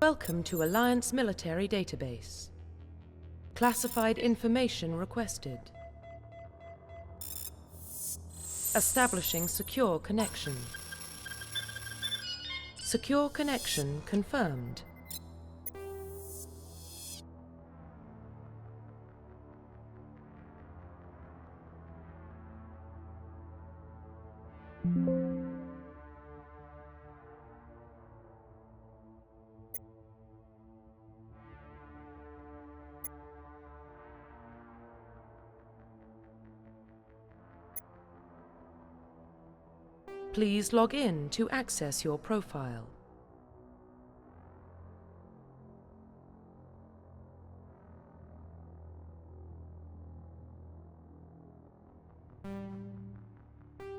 Welcome to Alliance Military Database. Classified information requested. Establishing secure connection. Secure connection confirmed. Please log in to access your profile.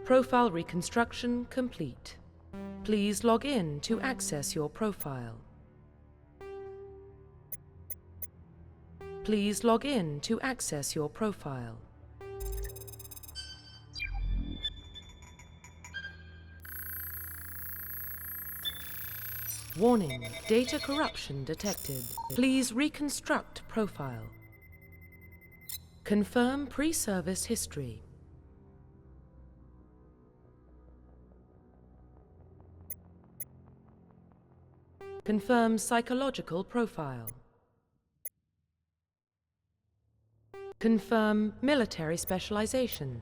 Profile reconstruction complete. Please log in to access your profile. Please log in to access your profile. Warning, data corruption detected. Please reconstruct profile. Confirm pre-service history. Confirm psychological profile. Confirm military specialization.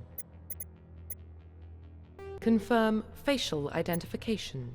Confirm facial identification.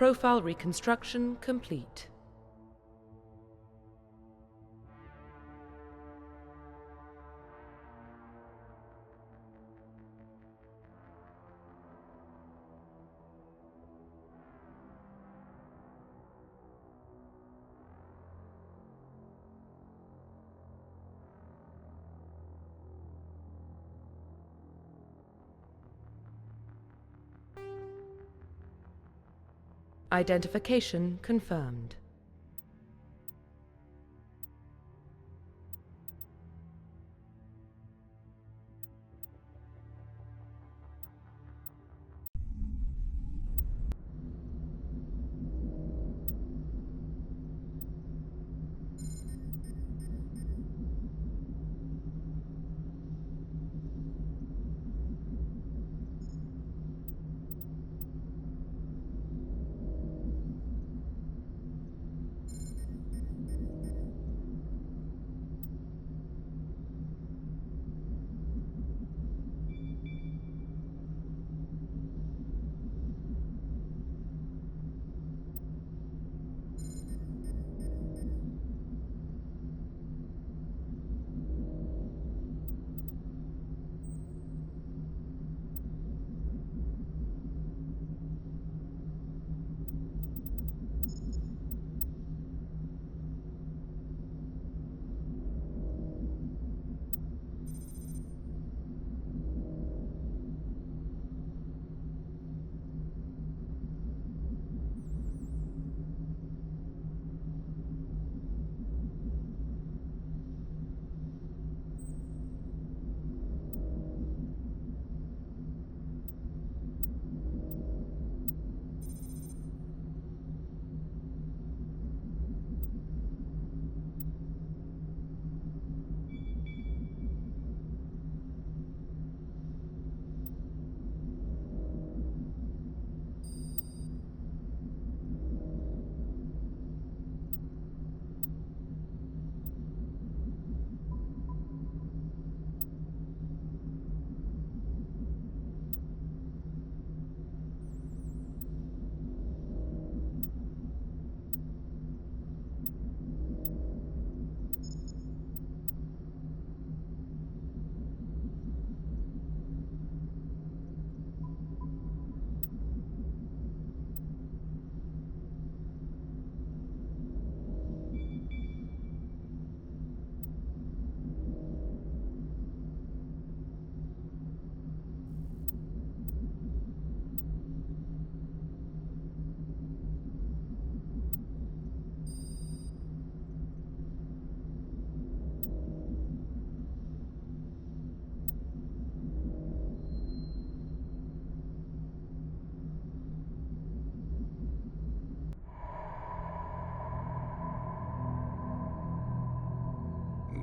Profile reconstruction complete. Identification confirmed.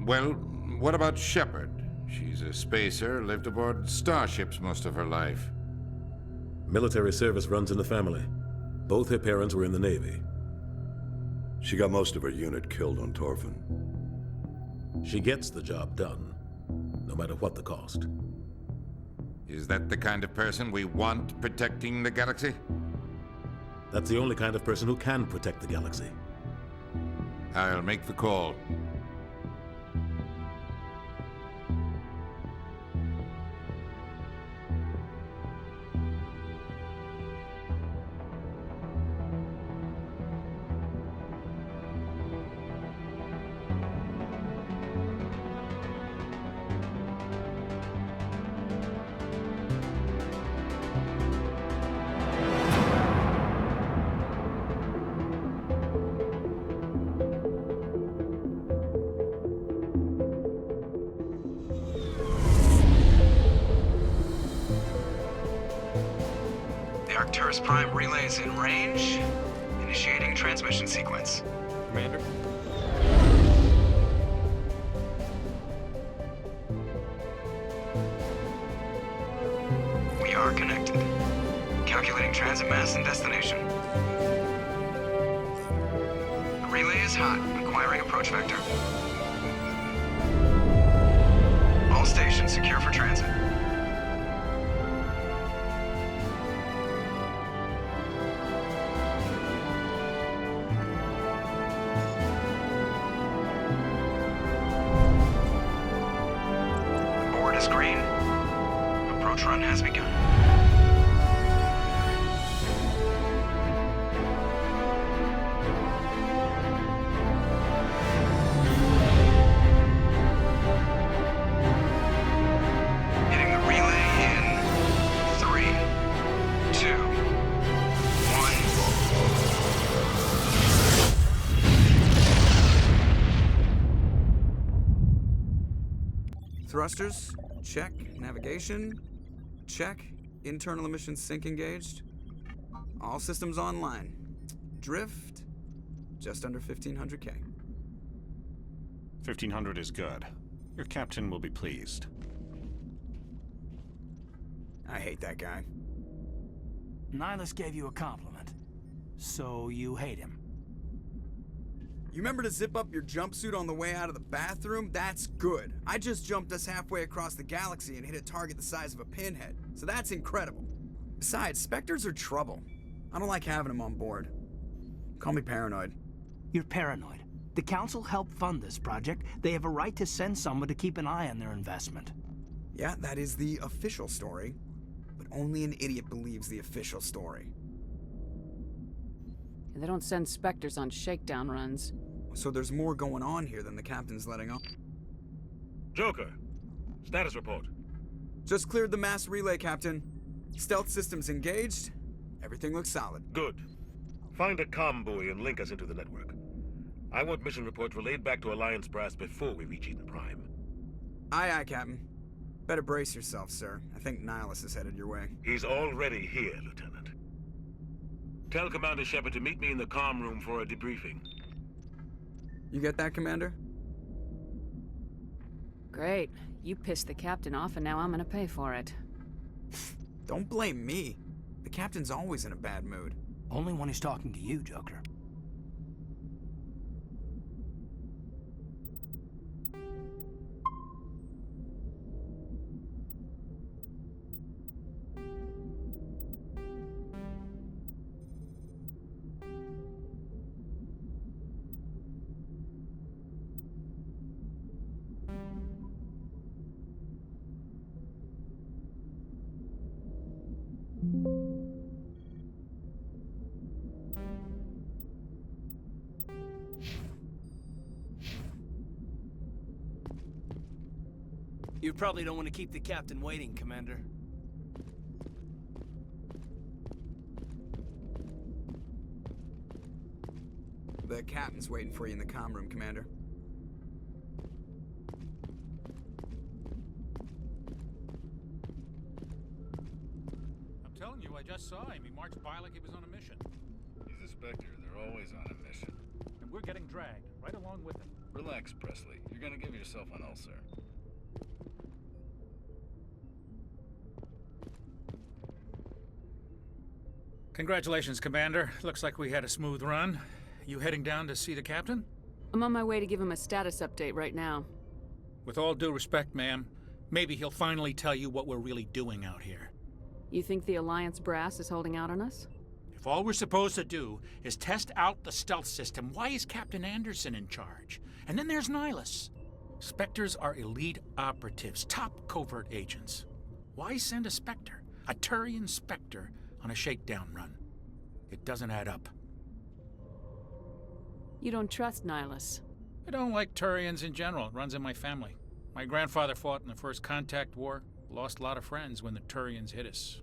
Well, what about Shepard? She's a spacer, lived aboard starships most of her life. Military service runs in the family. Both her parents were in the Navy. She got most of her unit killed on Torfin. She gets the job done, no matter what the cost. Is that the kind of person we want protecting the galaxy? That's the only kind of person who can protect the galaxy. I'll make the call. Arcturus Prime relay is in range. Initiating transmission sequence. Commander. We are connected. Calculating transit mass and destination. The relay is hot, acquiring approach vector. All stations secure for transit. Green. Approach run has begun. Hitting the relay in 3, 2, 1. Thrusters. Check. Navigation. Check. Internal emission sync engaged. All systems online. Drift. Just under 1500K. 1500 is good. Your captain will be pleased. I hate that guy. Nihilus gave you a compliment. So you hate him. You remember to zip up your jumpsuit on the way out of the bathroom? That's good. I just jumped us halfway across the galaxy and hit a target the size of a pinhead. So that's incredible. Besides, Spectres are trouble. I don't like having them on board. Call me paranoid. You're paranoid. The Council helped fund this project. They have a right to send someone to keep an eye on their investment. Yeah, that is the official story. But only an idiot believes the official story. They don't send Spectres on shakedown runs. So there's more going on here than the captain's letting on. Joker, status report. Just cleared the mass relay, Captain. Stealth systems engaged. Everything looks solid. Good. Find a comm buoy and link us into the network. I want mission reports relayed back to Alliance brass before we reach Eden Prime. Aye, aye, Captain. Better brace yourself, sir. I think Nihilus is headed your way. He's already here, Lieutenant. Tell Commander Shepard to meet me in the comm room for a debriefing. You get that, Commander? Great. You pissed the captain off and now I'm gonna pay for it. Don't blame me. The captain's always in a bad mood. Only when he's talking to you, Joker. You probably don't want to keep the captain waiting, Commander. The captain's waiting for you in the comm room, Commander. I'm telling you, I just saw him. He marched by like he was on a mission. He's a Spectre. They're always on a mission. And we're getting dragged, right along with him. Relax, Presley. You're gonna give yourself an ulcer. Congratulations, Commander. Looks like we had a smooth run. You heading down to see the captain? I'm on my way to give him a status update right now. With all due respect, ma'am, maybe he'll finally tell you what we're really doing out here. You think the Alliance brass is holding out on us? If all we're supposed to do is test out the stealth system, why is Captain Anderson in charge? And then there's Nihilus. Spectres are elite operatives, top covert agents. Why send a Spectre, a Turian Spectre, on a shakedown run? It doesn't add up. You don't trust Nihilus? I don't like Turians in general. It runs in my family. My grandfather fought in the First Contact War. Lost a lot of friends when the Turians hit us.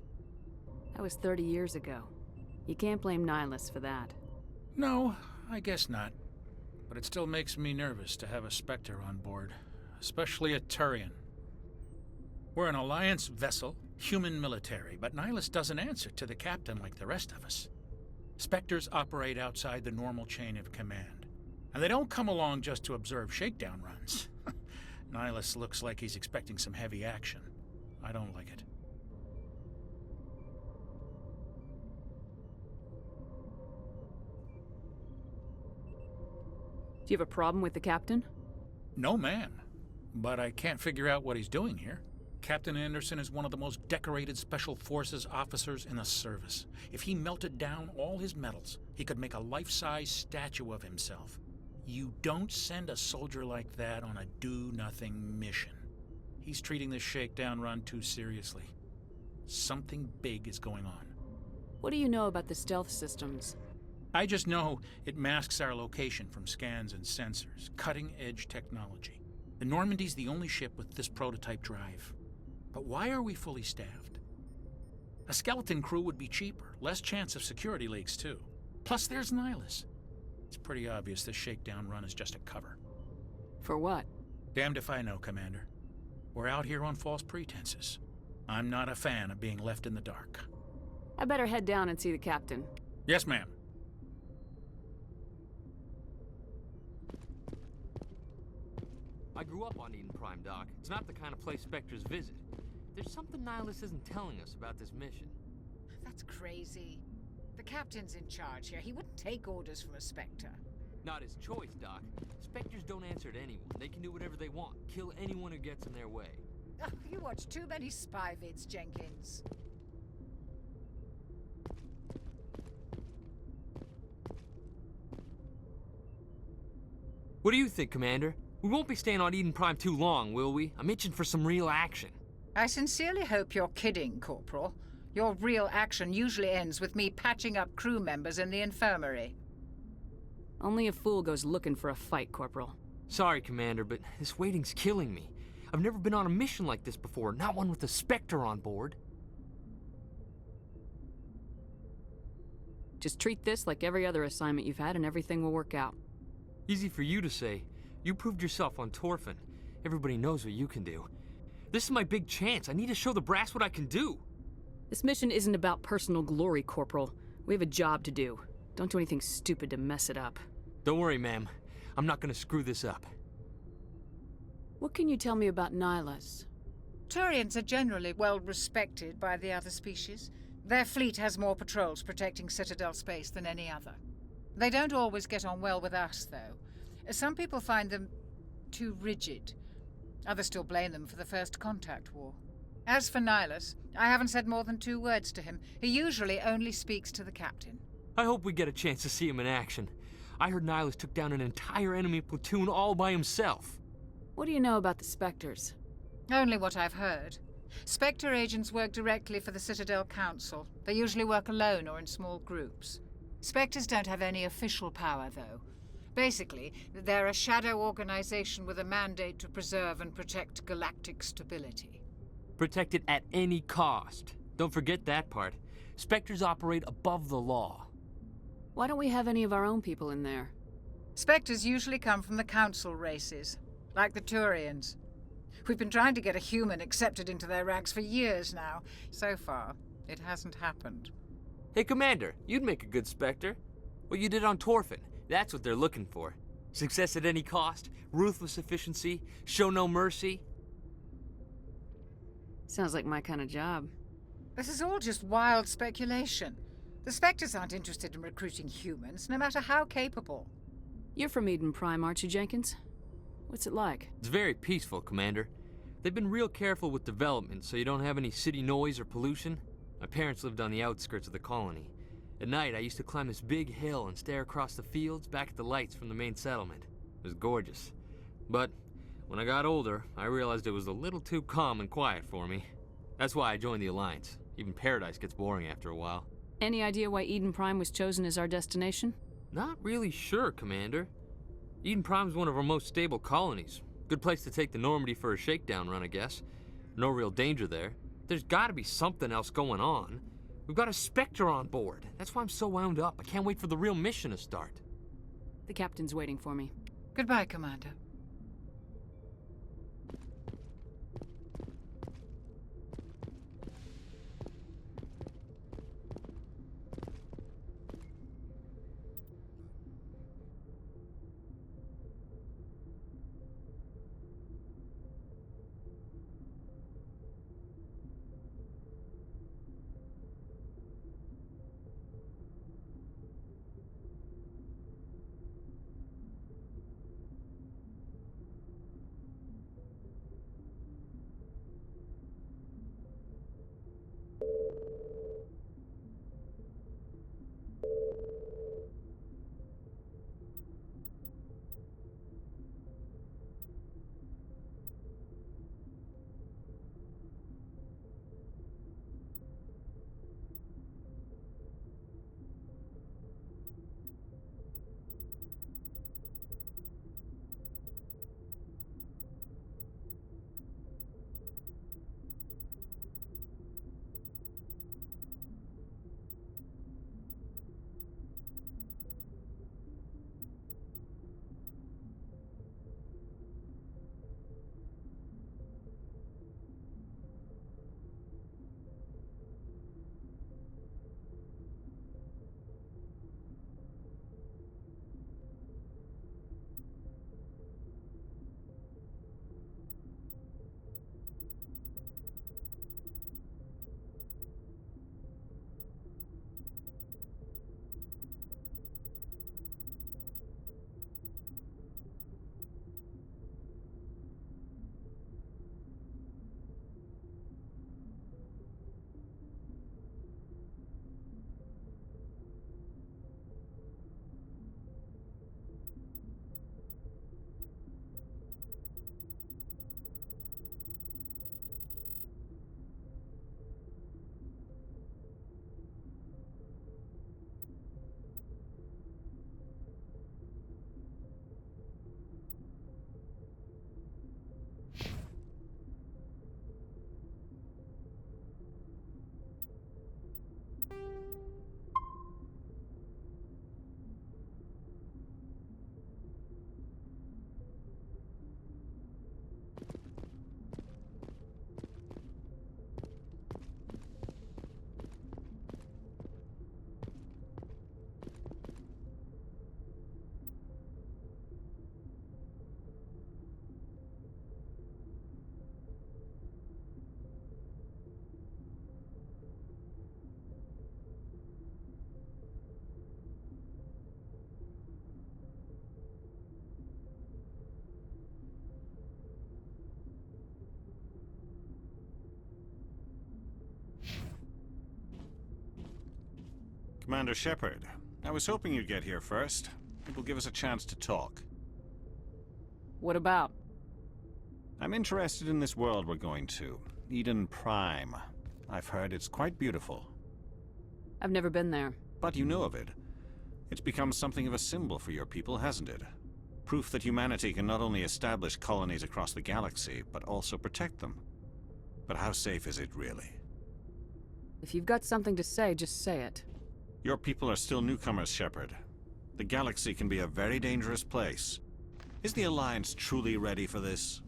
That was 30 years ago. You can't blame Nihilus for that. No, I guess not. But it still makes me nervous to have a Spectre on board. Especially a Turian. We're an Alliance vessel, human military, but Nihilus doesn't answer to the captain like the rest of us. Spectres operate outside the normal chain of command. And they don't come along just to observe shakedown runs. Nihilus looks like he's expecting some heavy action. I don't like it. Do you have a problem with the captain? No, ma'am. But I can't figure out what he's doing here. Captain Anderson is one of the most decorated Special Forces officers in the service. If he melted down all his medals, he could make a life-size statue of himself. You don't send a soldier like that on a do-nothing mission. He's treating this shakedown run too seriously. Something big is going on. What do you know about the stealth systems? I just know it masks our location from scans and sensors. Cutting-edge technology. The Normandy's the only ship with this prototype drive. But why are we fully staffed? A skeleton crew would be cheaper, less chance of security leaks too. Plus there's Nihilus. It's pretty obvious this shakedown run is just a cover. For what? Damned if I know, Commander. We're out here on false pretenses. I'm not a fan of being left in the dark. I better head down and see the captain. Yes, ma'am. I grew up on Eden Prime, Doc. It's not the kind of place Spectres visit. There's something Nihilus isn't telling us about this mission. That's crazy. The captain's in charge here. He wouldn't take orders from a Spectre. Not his choice, Doc. Spectres don't answer to anyone. They can do whatever they want. Kill anyone who gets in their way. Oh, you watch too many spy vids, Jenkins. What do you think, Commander? We won't be staying on Eden Prime too long, will we? I'm itching for some real action. I sincerely hope you're kidding, Corporal. Your real action usually ends with me patching up crew members in the infirmary. Only a fool goes looking for a fight, Corporal. Sorry, Commander, but this waiting's killing me. I've never been on a mission like this before, not one with a Spectre on board. Just treat this like every other assignment you've had and everything will work out. Easy for you to say. You proved yourself on Torfin. Everybody knows what you can do. This is my big chance. I need to show the brass what I can do. This mission isn't about personal glory, Corporal. We have a job to do. Don't do anything stupid to mess it up. Don't worry, ma'am. I'm not gonna screw this up. What can you tell me about Nihilus? Turians are generally well respected by the other species. Their fleet has more patrols protecting Citadel space than any other. They don't always get on well with us, though. Some people find them too rigid. Others still blame them for the First Contact War. As for Nihilus, I haven't said more than 2 words to him. He usually only speaks to the captain. I hope we get a chance to see him in action. I heard Nihilus took down an entire enemy platoon all by himself. What do you know about the Spectres? Only what I've heard. Spectre agents work directly for the Citadel Council. They usually work alone or in small groups. Spectres don't have any official power, though. Basically, they're a shadow organization with a mandate to preserve and protect galactic stability. Protect it at any cost. Don't forget that part. Spectres operate above the law. Why don't we have any of our own people in there? Spectres usually come from the Council races, like the Turians. We've been trying to get a human accepted into their ranks for years now. So far, it hasn't happened. Hey, Commander, you'd make a good Spectre. What you did on Torfin, that's what they're looking for. Success at any cost, ruthless efficiency, show no mercy. Sounds like my kind of job. This is all just wild speculation. The Spectres aren't interested in recruiting humans, no matter how capable. You're from Eden Prime, aren't you, Jenkins? What's it like? It's very peaceful, Commander. They've been real careful with development so you don't have any city noise or pollution. My parents lived on the outskirts of the colony. At night, I used to climb this big hill and stare across the fields back at the lights from the main settlement. It was gorgeous. But when I got older, I realized it was a little too calm and quiet for me. That's why I joined the Alliance. Even Paradise gets boring after a while. Any idea why Eden Prime was chosen as our destination? Not really sure, Commander. Eden Prime's one of our most stable colonies. Good place to take the Normandy for a shakedown run, I guess. No real danger there. There's gotta be something else going on. We've got a Spectre on board. That's why I'm so wound up. I can't wait for the real mission to start. The captain's waiting for me. Goodbye, Commander. Commander Shepard, I was hoping you'd get here first. It will give us a chance to talk. What about? I'm interested in this world we're going to, Eden Prime. I've heard it's quite beautiful. I've never been there. But you know of it. It's become something of a symbol for your people, hasn't it? Proof that humanity can not only establish colonies across the galaxy, but also protect them. But how safe is it really? If you've got something to say, just say it. Your people are still newcomers, Shepard. The galaxy can be a very dangerous place. Is the Alliance truly ready for this?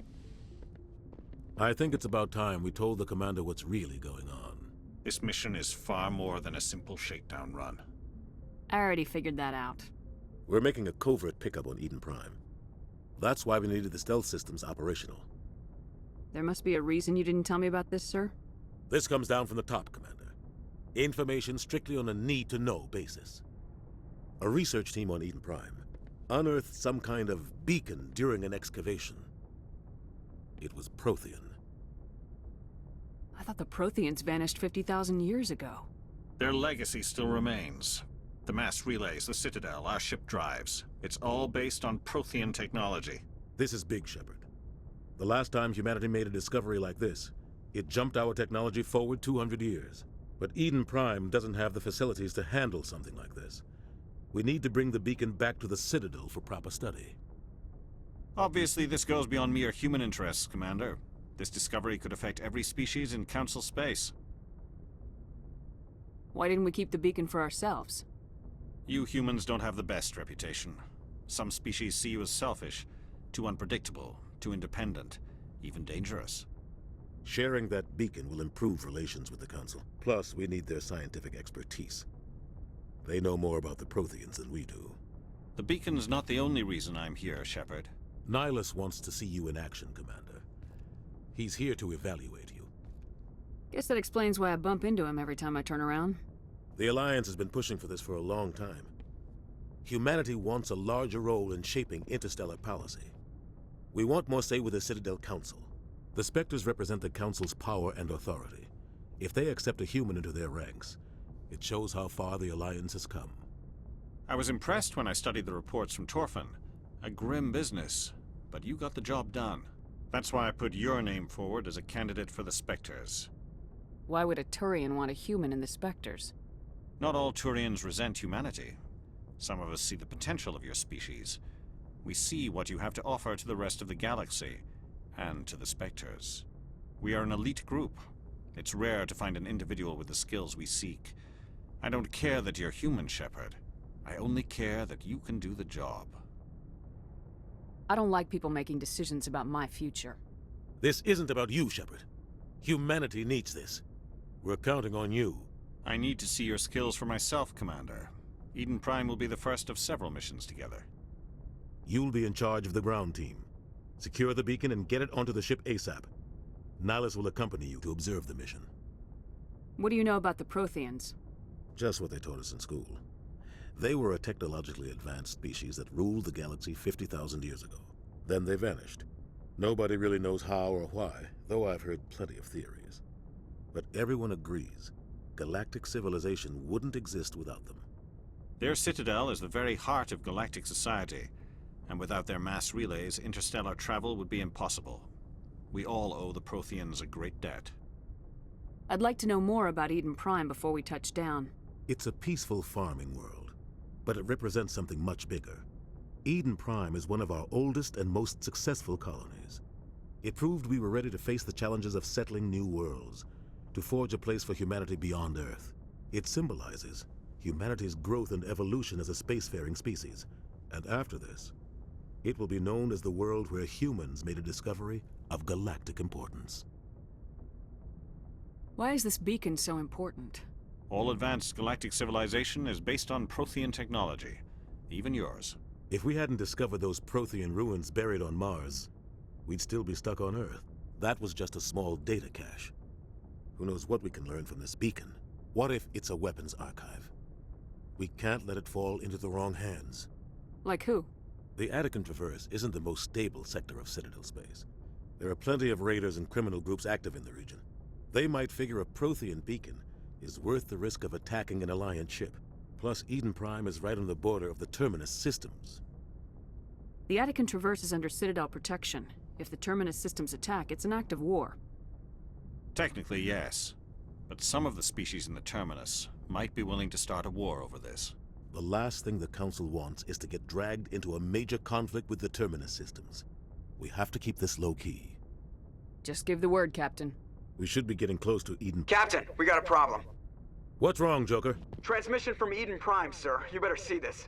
I think it's about time we told the commander what's really going on. This mission is far more than a simple shakedown run. I already figured that out. We're making a covert pickup on Eden Prime. That's why we needed the stealth systems operational. There must be a reason you didn't tell me about this, sir? This comes down from the top, Commander. Information strictly on a need-to-know basis. A research team on Eden Prime unearthed some kind of beacon during an excavation. It was Prothean. I thought the Protheans vanished 50,000 years ago. Their legacy still remains. The mass relays, the Citadel, our ship drives. It's all based on Prothean technology. This is big, Shepard. The last time humanity made a discovery like this, it jumped our technology forward 200 years. But Eden Prime doesn't have the facilities to handle something like this. We need to bring the beacon back to the Citadel for proper study. Obviously, this goes beyond mere human interests, Commander. This discovery could affect every species in Council space. Why didn't we keep the beacon for ourselves? You humans don't have the best reputation. Some species see you as selfish, too unpredictable, too independent, even dangerous. Sharing that beacon will improve relations with the Council. Plus, we need their scientific expertise. They know more about the Protheans than we do. The beacon's not the only reason I'm here, Shepard. Nihilus wants to see you in action, Commander. He's here to evaluate you. Guess that explains why I bump into him every time I turn around. The Alliance has been pushing for this for a long time. Humanity wants a larger role in shaping interstellar policy. We want more say with the Citadel Council. The Spectres represent the Council's power and authority. If they accept a human into their ranks, it shows how far the Alliance has come. I was impressed when I studied the reports from Torfin. A grim business, but you got the job done. That's why I put your name forward as a candidate for the Spectres. Why would a Turian want a human in the Spectres? Not all Turians resent humanity. Some of us see the potential of your species. We see what you have to offer to the rest of the galaxy, and to the Spectres. We are an elite group. It's rare to find an individual with the skills we seek. I don't care that you're human, Shepard. I only care that you can do the job. I don't like people making decisions about my future. This isn't about you, Shepard. Humanity needs this. We're counting on you. I need to see your skills for myself, Commander. Eden Prime will be the first of several missions together. You'll be in charge of the ground team. Secure the beacon and get it onto the ship ASAP. Nihilus will accompany you to observe the mission. What do you know about the Protheans? Just what they taught us in school. They were a technologically advanced species that ruled the galaxy 50,000 years ago. Then they vanished. Nobody really knows how or why, though I've heard plenty of theories. But everyone agrees, galactic civilization wouldn't exist without them. Their citadel is the very heart of galactic society, and without their mass relays, interstellar travel would be impossible. We all owe the Protheans a great debt. I'd like to know more about Eden Prime before we touch down. It's a peaceful farming world, but it represents something much bigger. Eden Prime is one of our oldest and most successful colonies. It proved we were ready to face the challenges of settling new worlds, to forge a place for humanity beyond Earth. It symbolizes humanity's growth and evolution as a spacefaring species. And after this, it will be known as the world where humans made a discovery of galactic importance. Why is this beacon so important? All advanced galactic civilization is based on Prothean technology, even yours. If we hadn't discovered those Prothean ruins buried on Mars, we'd still be stuck on Earth. That was just a small data cache. Who knows what we can learn from this beacon? What if it's a weapons archive? We can't let it fall into the wrong hands. Like who? The Attican Traverse isn't the most stable sector of Citadel space. There are plenty of raiders and criminal groups active in the region. They might figure a Prothean beacon is worth the risk of attacking an Alliance ship. Plus, Eden Prime is right on the border of the Terminus systems. The Attican Traverse is under Citadel protection. If the Terminus systems attack, it's an act of war. Technically, yes. But some of the species in the Terminus might be willing to start a war over this. The last thing the Council wants is to get dragged into a major conflict with the Terminus systems. We have to keep this low-key. Just give the word, Captain. We should be getting close to Eden... Captain, we got a problem. What's wrong, Joker? Transmission from Eden Prime, sir. You better see this.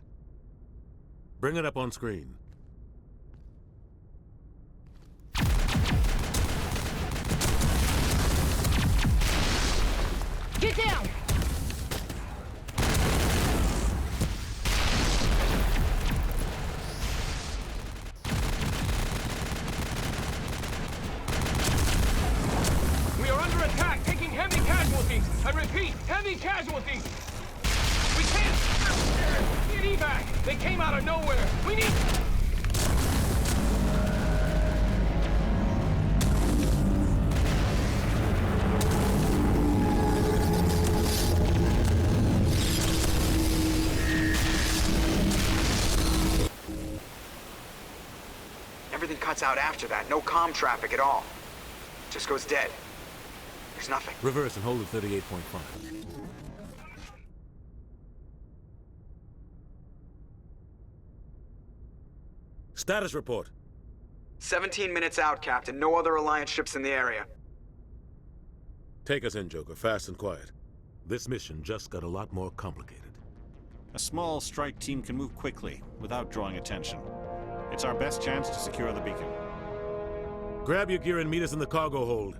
Bring it up on screen. Get down! We are under attack, taking heavy casualties. I repeat, heavy casualties! We can't! Need evac! They came out of nowhere! We need... Everything cuts out after that. No comm traffic at all. Just goes dead. There's nothing. Reverse and hold at 38.5. Status report. 17 minutes out, Captain. No other Alliance ships in the area. Take us in, Joker, fast and quiet. This mission just got a lot more complicated. A small strike team can move quickly, without drawing attention. It's our best chance to secure the beacon. Grab your gear and meet us in the cargo hold.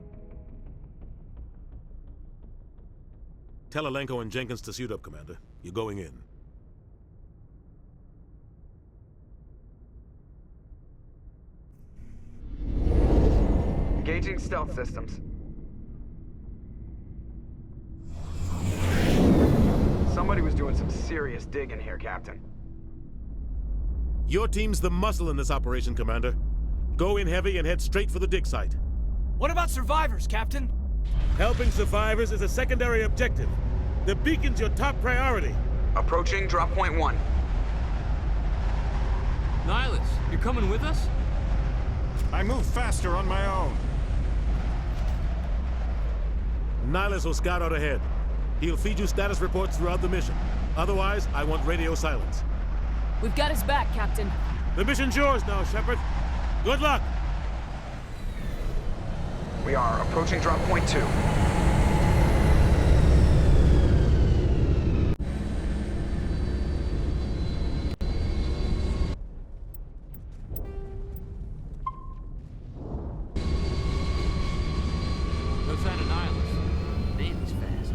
Tell Alenko and Jenkins to suit up, Commander. You're going in. Engaging stealth systems. Somebody was doing some serious digging here, Captain. Your team's the muscle in this operation, Commander. Go in heavy and head straight for the dig site. What about survivors, Captain? Helping survivors is a secondary objective. The beacon's your top priority. Approaching drop point 1. Nihilus, you're coming with us? I move faster on my own. Nihilus will scout out ahead. He'll feed you status reports throughout the mission. Otherwise, I want radio silence. We've got his back, Captain. The mission's yours now, Shepard. Good luck! We are approaching drop point 2. No sign of Nihilus. Damn, he's fast.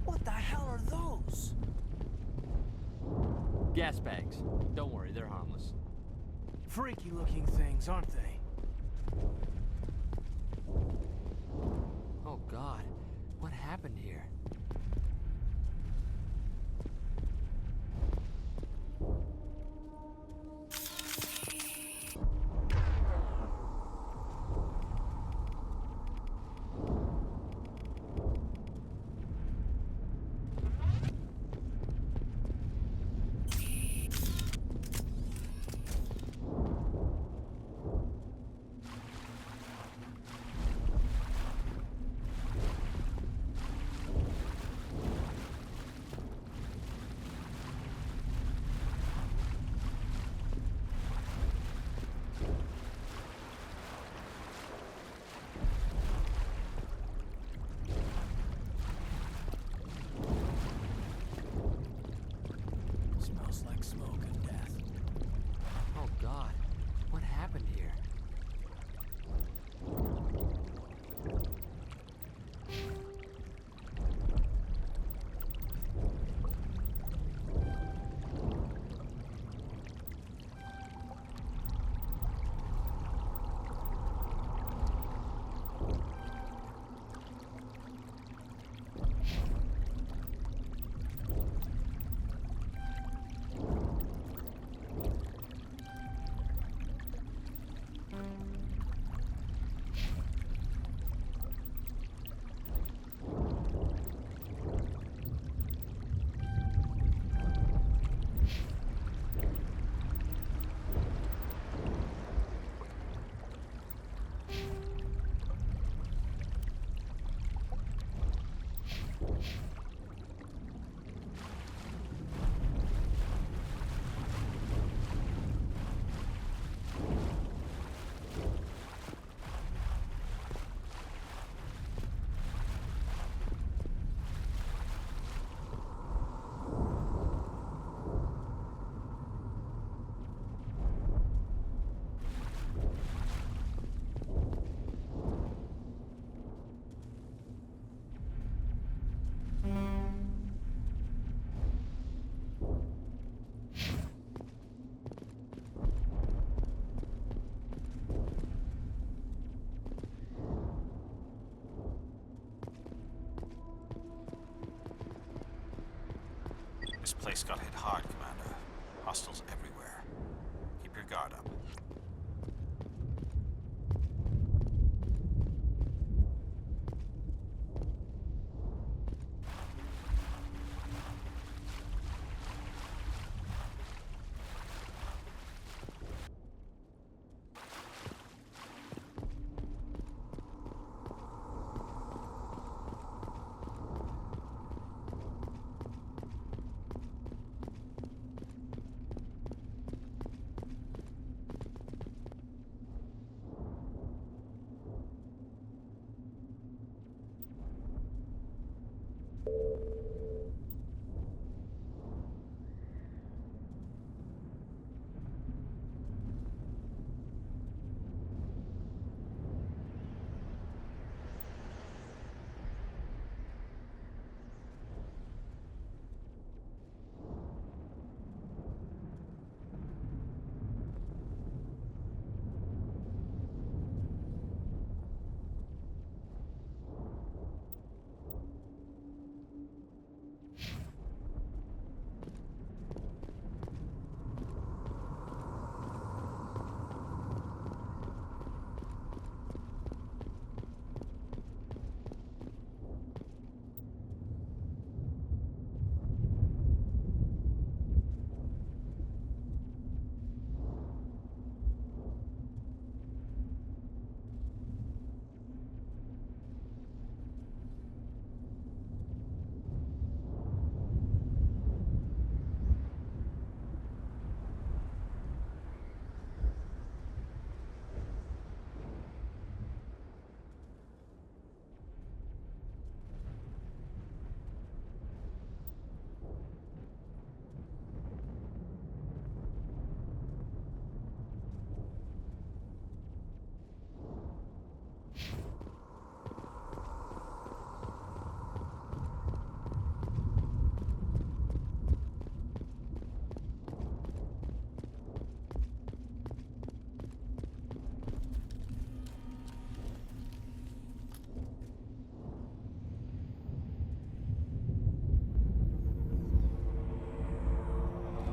What the hell are those? Gas bags. Don't worry, they're harmless. Freaky looking things, aren't they? Oh God, what happened here? Smells like smoke and death. Oh God, what happened here? This place got hit hard, Commander. Hostiles everywhere. Keep your guard up.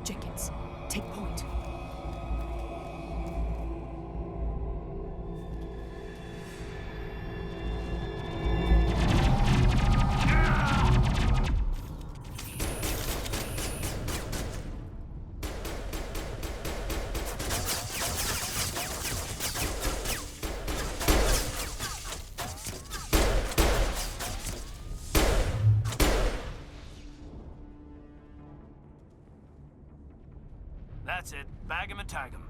Jenkins, take point. That's it. Bag him and tag him.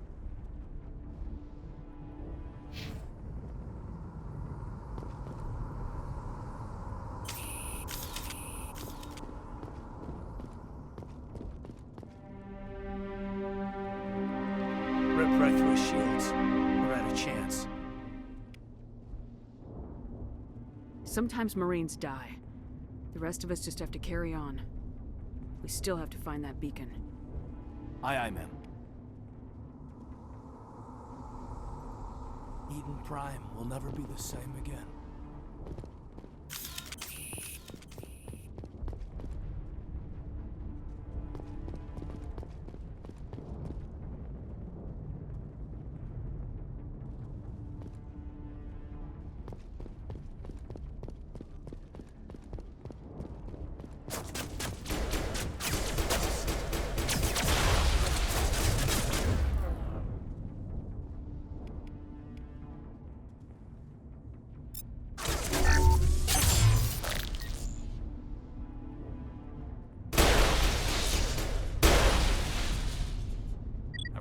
Rip right through his shields. We're at a chance. Sometimes Marines die. The rest of us just have to carry on. We still have to find that beacon. Aye, aye, ma'am. Eden Prime will never be the same again.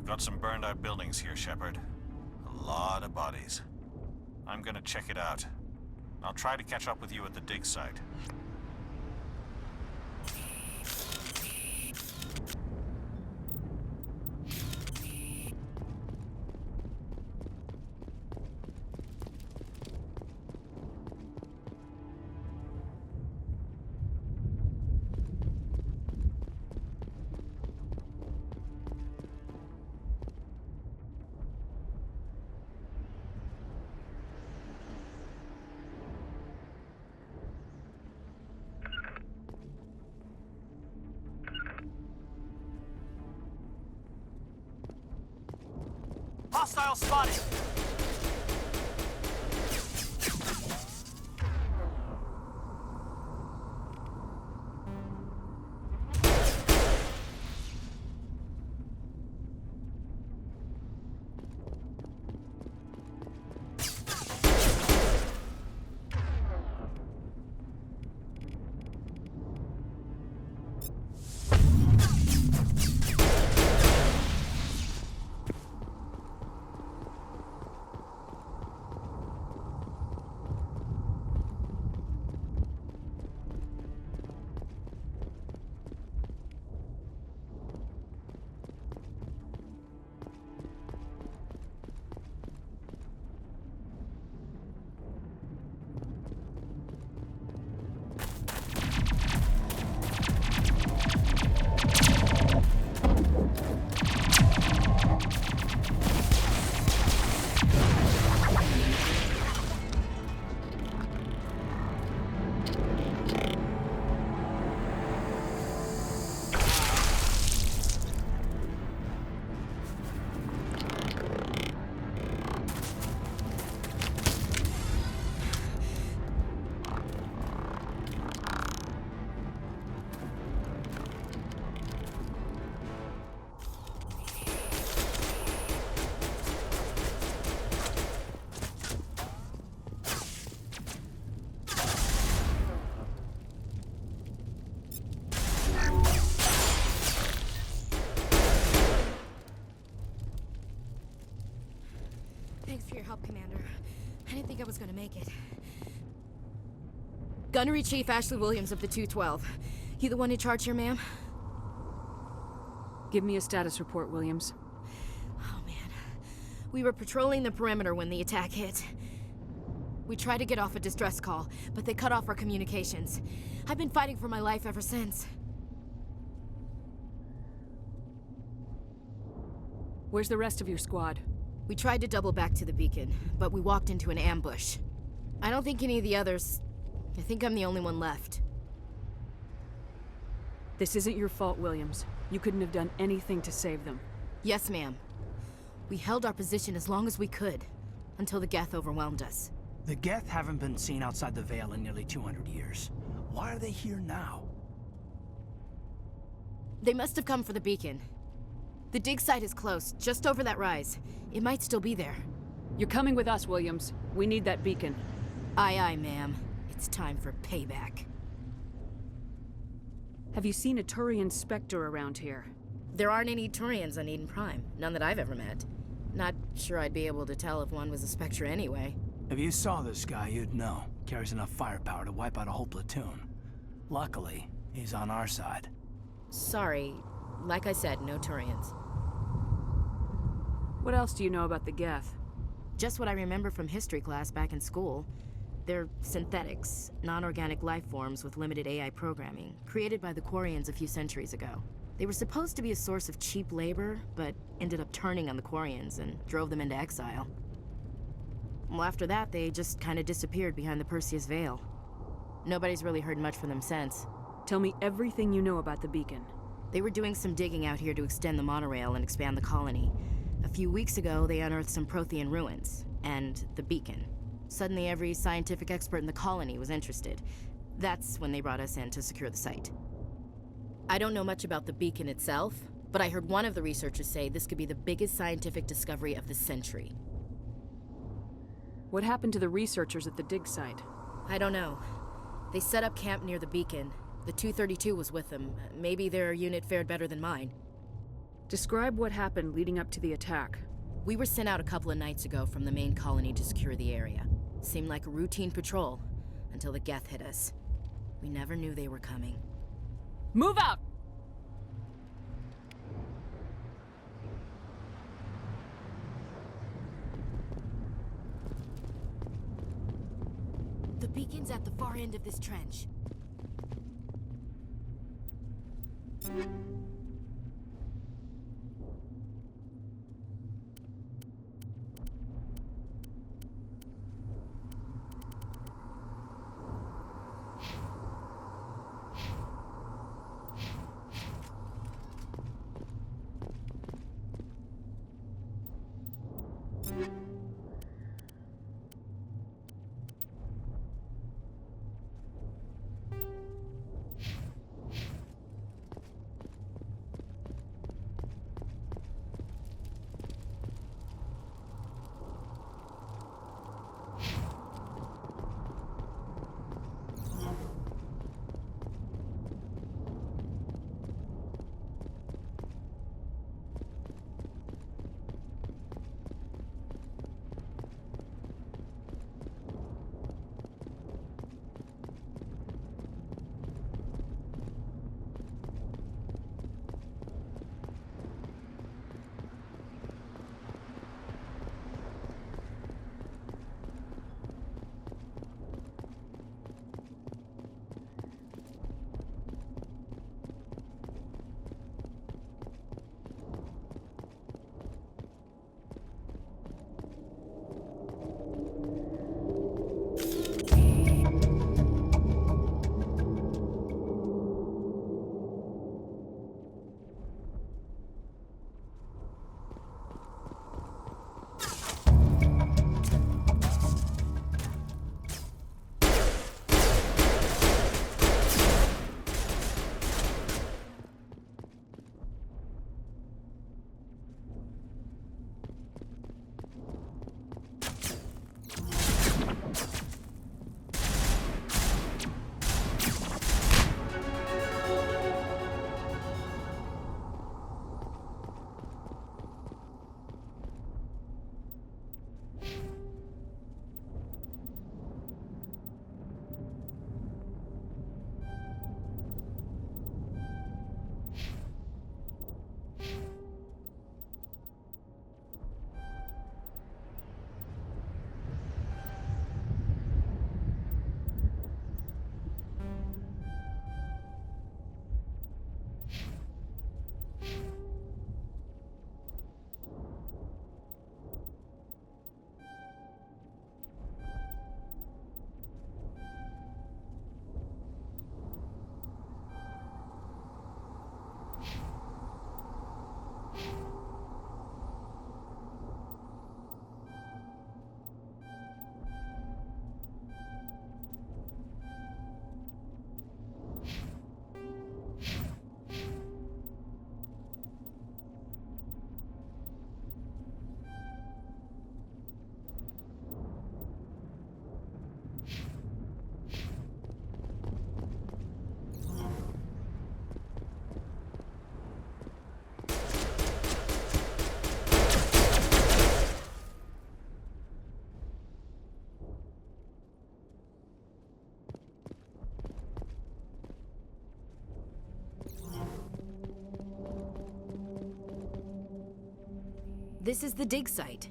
Got some burned out buildings here, Shepard. A lot of bodies. I'm gonna check it out. I'll try to catch up with you at the dig site. Hostile spotted! Thanks for your help, Commander. I didn't think I was gonna make it. Gunnery Chief Ashley Williams of the 212. You the one in charge here, ma'am? Give me a status report, Williams. Oh, man. We were patrolling the perimeter when the attack hit. We tried to get off a distress call, but they cut off our communications. I've been fighting for my life ever since. Where's the rest of your squad? We tried to double back to the beacon, but we walked into an ambush. I don't think any of the others... I think I'm the only one left. This isn't your fault, Williams. You couldn't have done anything to save them. Yes, ma'am. We held our position as long as we could, until the Geth overwhelmed us. The Geth haven't been seen outside the Veil in nearly 200 years. Why are they here now? They must have come for the beacon. The dig site is close, just over that rise. It might still be there. You're coming with us, Williams. We need that beacon. Aye, aye, ma'am. It's time for payback. Have you seen a Turian Spectre around here? There aren't any Turians on Eden Prime. None that I've ever met. Not sure I'd be able to tell if one was a Spectre anyway. If you saw this guy, you'd know. Carries enough firepower to wipe out a whole platoon. Luckily, he's on our side. Sorry. Like I said, no Turians. What else do you know about the Geth? Just what I remember from history class back in school. They're synthetics, non-organic life forms with limited AI programming, created by the Quarians a few centuries ago. They were supposed to be a source of cheap labor, but ended up turning on the Quarians and drove them into exile. Well, after that, they just kind of disappeared behind the Perseus Veil. Nobody's really heard much from them since. Tell me everything you know about the beacon. They were doing some digging out here to extend the monorail and expand the colony. A few weeks ago, they unearthed some Prothean ruins, and the beacon. Suddenly, every scientific expert in the colony was interested. That's when they brought us in to secure the site. I don't know much about the beacon itself, but I heard one of the researchers say this could be the biggest scientific discovery of the century. What happened to the researchers at the dig site? I don't know. They set up camp near the beacon. The 232 was with them. Maybe their unit fared better than mine. Describe what happened leading up to the attack. We were sent out a couple of nights ago from the main colony to secure the area. Seemed like a routine patrol, until the Geth hit us. We never knew they were coming. Move out! The beacon's at the far end of this trench. This is the dig site.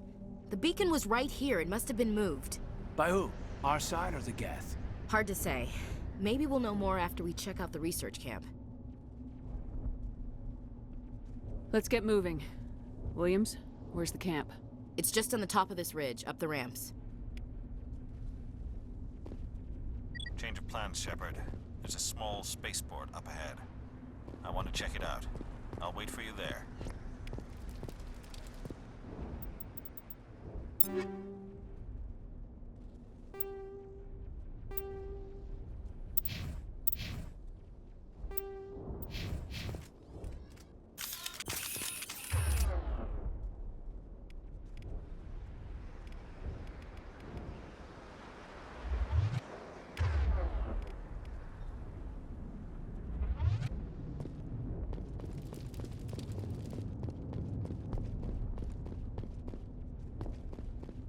The beacon was right here. It must have been moved. By who? Our side or the Geth? Hard to say. Maybe we'll know more after we check out the research camp. Let's get moving. Williams, where's the camp? It's just on the top of this ridge, up the ramps. Change of plans, Shepard. There's a small spaceport up ahead. I want to check it out. I'll wait for you there.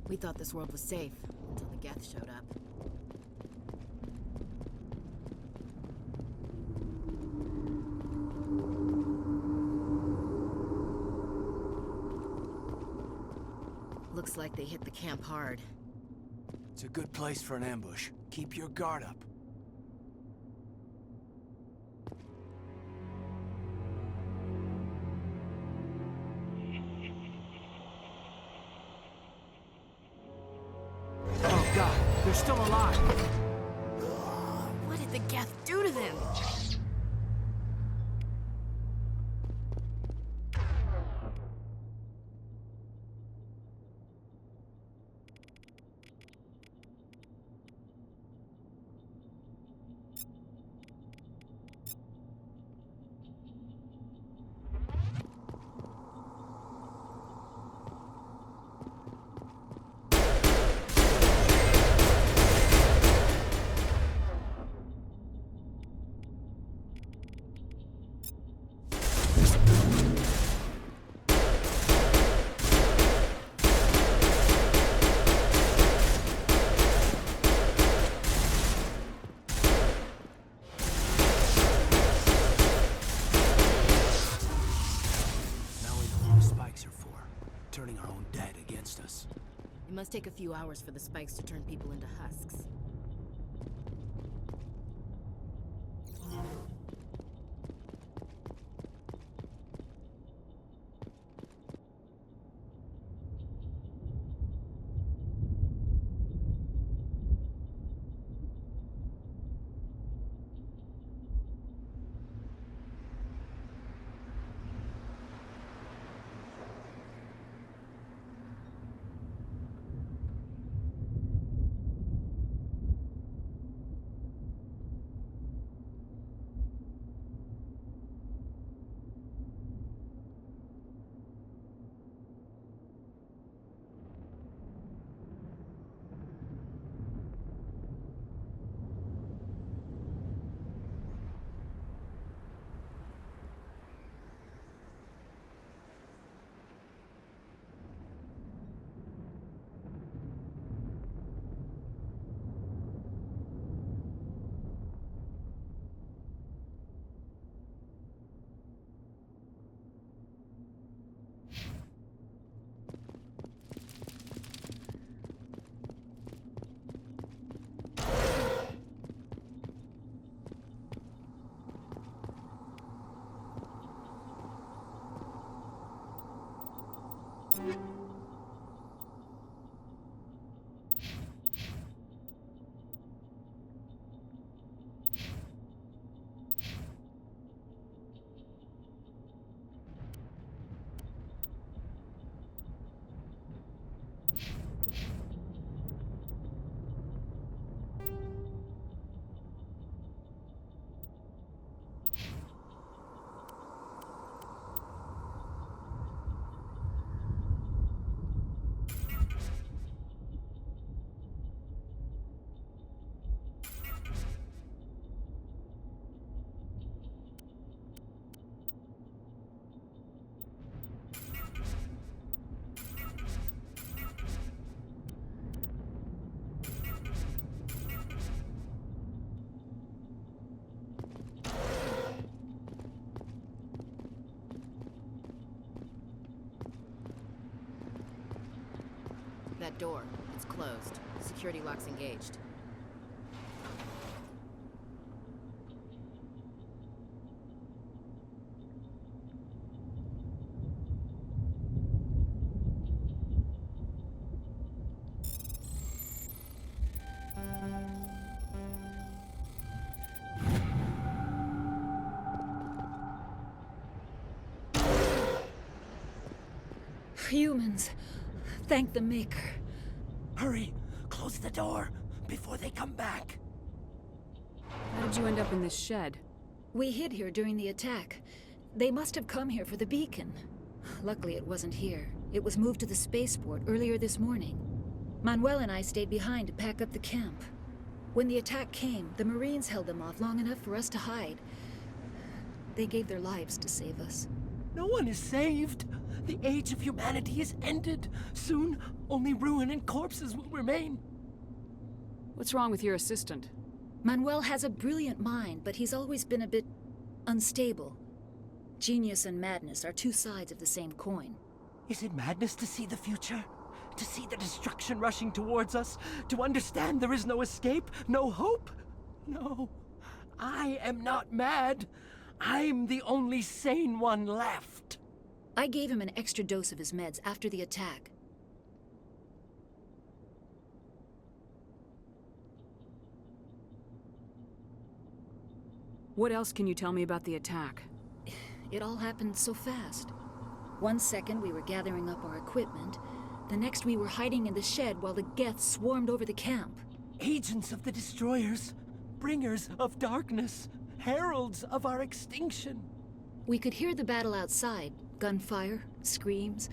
We thought this world was safe until the Geth showed up. Looks like they hit the camp hard. It's a good place for an ambush. Keep your guard up. Oh god, they're still alive! What did the Geth do to them? Turning our own dead against us. It must take a few hours for the spikes to turn people into husks. That door, it's closed. Security lock's engaged. Humans. Thank the Maker. Hurry! Close the door before they come back. How did you end up in this shed? We hid here during the attack. They must have come here for the beacon. Luckily, it wasn't here. It was moved to the spaceport earlier this morning. Manuel and I stayed behind to pack up the camp. When the attack came, the Marines held them off long enough for us to hide. They gave their lives to save us. No one is saved. The age of humanity is ended. Soon, only ruin and corpses will remain. What's wrong with your assistant? Manuel has a brilliant mind, but he's always been a bit unstable. Genius and madness are two sides of the same coin. Is it madness to see the future? To see the destruction rushing towards us? To understand there is no escape? No hope? No. I am not mad. I'm the only sane one left. I gave him an extra dose of his meds after the attack. What else can you tell me about the attack? It all happened so fast. 1 second we were gathering up our equipment. The next we were hiding in the shed while the Geth swarmed over the camp. Agents of the Destroyers. Bringers of darkness. Heralds of our extinction. We could hear the battle outside. Gunfire, screams.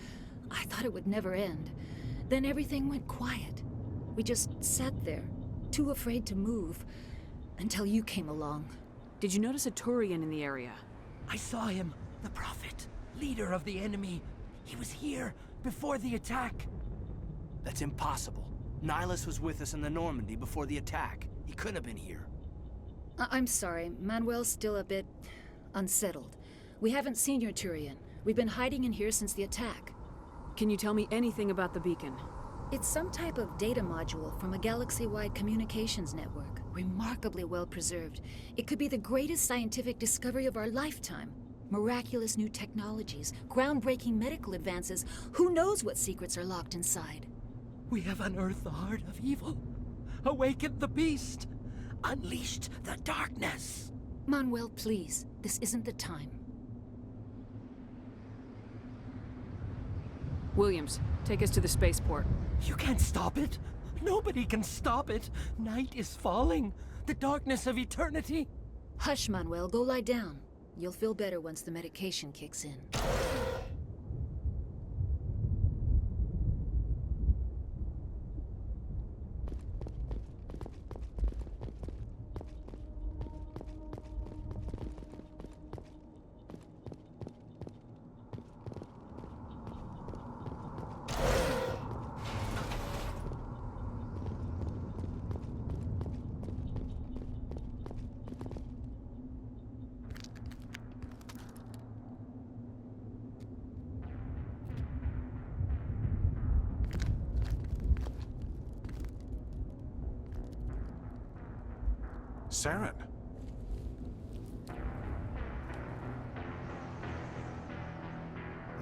I thought it would never end. Then everything went quiet. We just sat there, too afraid to move, until you came along. Did you notice a Turian in the area? I saw him, the Prophet, leader of the enemy. He was here before the attack. That's impossible. Nihilus was with us in the Normandy before the attack. He couldn't have been here. I'm sorry, Manuel's still a bit unsettled. We haven't seen your Turian. We've been hiding in here since the attack. Can you tell me anything about the beacon? It's some type of data module from a galaxy-wide communications network. Remarkably well preserved. It could be the greatest scientific discovery of our lifetime. Miraculous new technologies, groundbreaking medical advances. Who knows what secrets are locked inside? We have unearthed the heart of evil. Awakened the beast. Unleashed the darkness. Manuel, please. This isn't the time. Williams, take us to the spaceport. You can't stop it. Nobody can stop it. Night is falling. The darkness of eternity. Hush, Manuel. Go lie down. You'll feel better once the medication kicks in. Saren.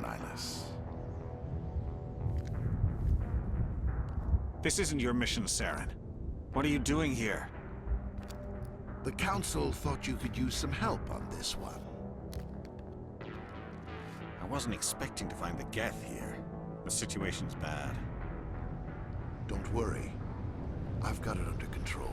Nihilus. This isn't your mission, Saren. What are you doing here? The Council thought you could use some help on this one. I wasn't expecting to find the Geth here. The situation's bad. Don't worry. I've got it under control.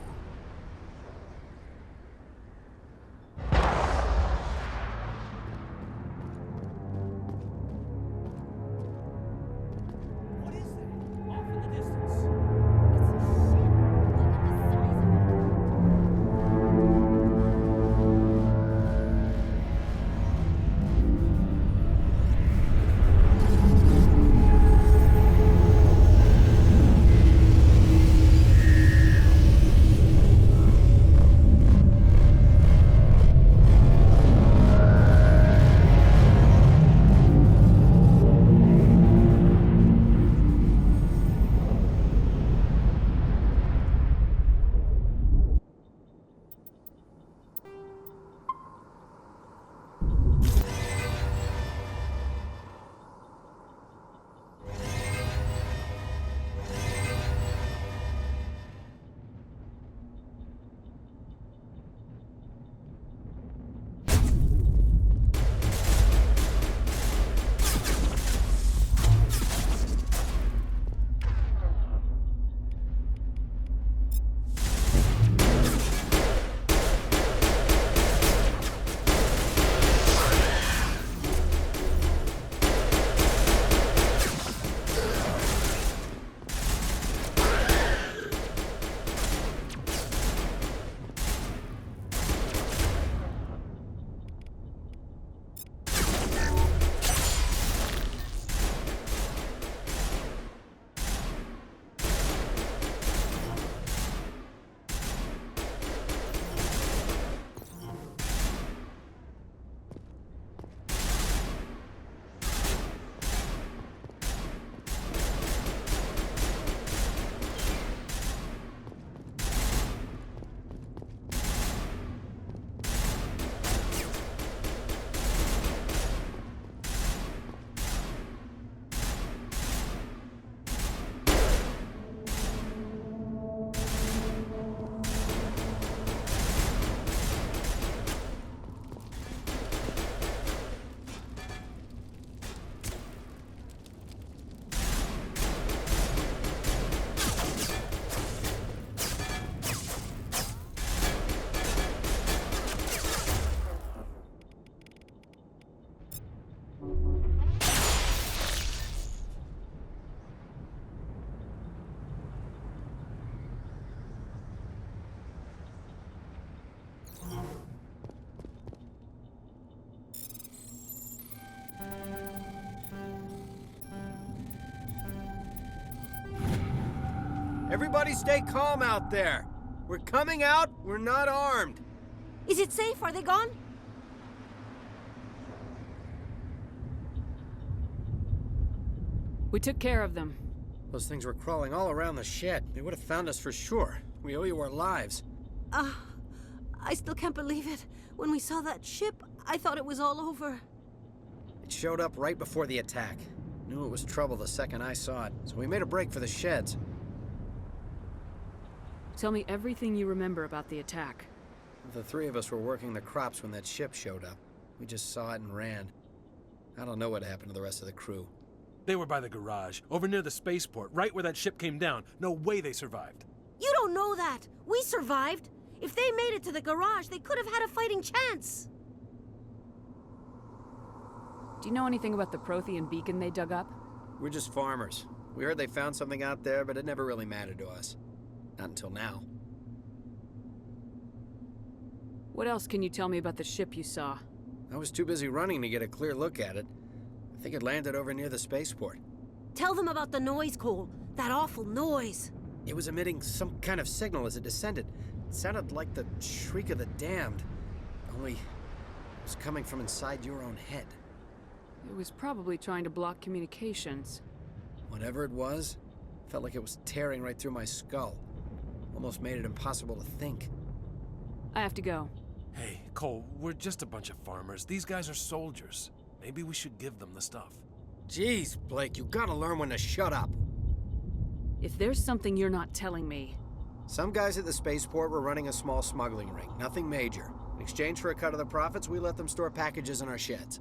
Everybody stay calm out there. We're coming out, we're not armed. Is it safe? Are they gone? We took care of them. Those things were crawling all around the shed. They would have found us for sure. We owe you our lives. I still can't believe it. When we saw that ship, I thought it was all over. It showed up right before the attack. Knew it was trouble the second I saw it, so we made a break for the sheds. Tell me everything you remember about the attack. The three of us were working the crops when that ship showed up. We just saw it and ran. I don't know what happened to the rest of the crew. They were by the garage, over near the spaceport, right where that ship came down. No way they survived. You don't know that. We survived. If they made it to the garage, they could have had a fighting chance. Do you know anything about the Prothean beacon they dug up? We're just farmers. We heard they found something out there, but it never really mattered to us. Not until now. What else can you tell me about the ship you saw? I was too busy running to get a clear look at it. I think it landed over near the spaceport. Tell them about the noise, Cole. That awful noise. It was emitting some kind of signal as it descended. It sounded like the shriek of the damned. Only it was coming from inside your own head. It was probably trying to block communications. Whatever it was, felt like it was tearing right through my skull. Almost made it impossible to think. I have to go. Hey, Cole, we're just a bunch of farmers. These guys are soldiers. Maybe we should give them the stuff. Jeez, Blake, you gotta learn when to shut up. If there's something you're not telling me... Some guys at the spaceport were running a small smuggling ring. Nothing major. In exchange for a cut of the profits, we let them store packages in our sheds.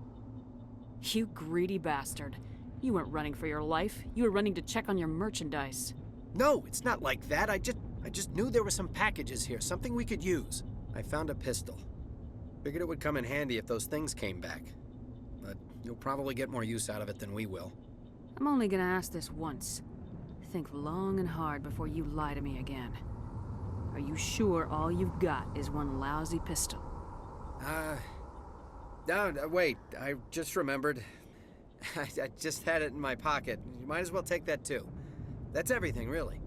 You greedy bastard. You weren't running for your life. You were running to check on your merchandise. No, it's not like that. I just knew there were some packages here, something we could use. I found a pistol. Figured it would come in handy if those things came back. But you'll probably get more use out of it than we will. I'm only gonna ask this once. Think long and hard before you lie to me again. Are you sure all you've got is one lousy pistol? No, wait. I just remembered. I just had it in my pocket. You might as well take that too. That's everything, really.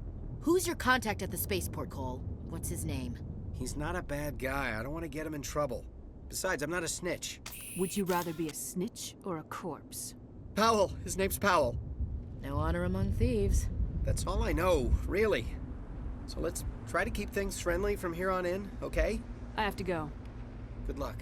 Who's your contact at the spaceport, Cole? What's his name? He's not a bad guy. I don't want to get him in trouble. Besides, I'm not a snitch. Would you rather be a snitch or a corpse? Powell. His name's Powell. No honor among thieves. That's all I know, really. So let's try to keep things friendly from here on in, okay? I have to go. Good luck.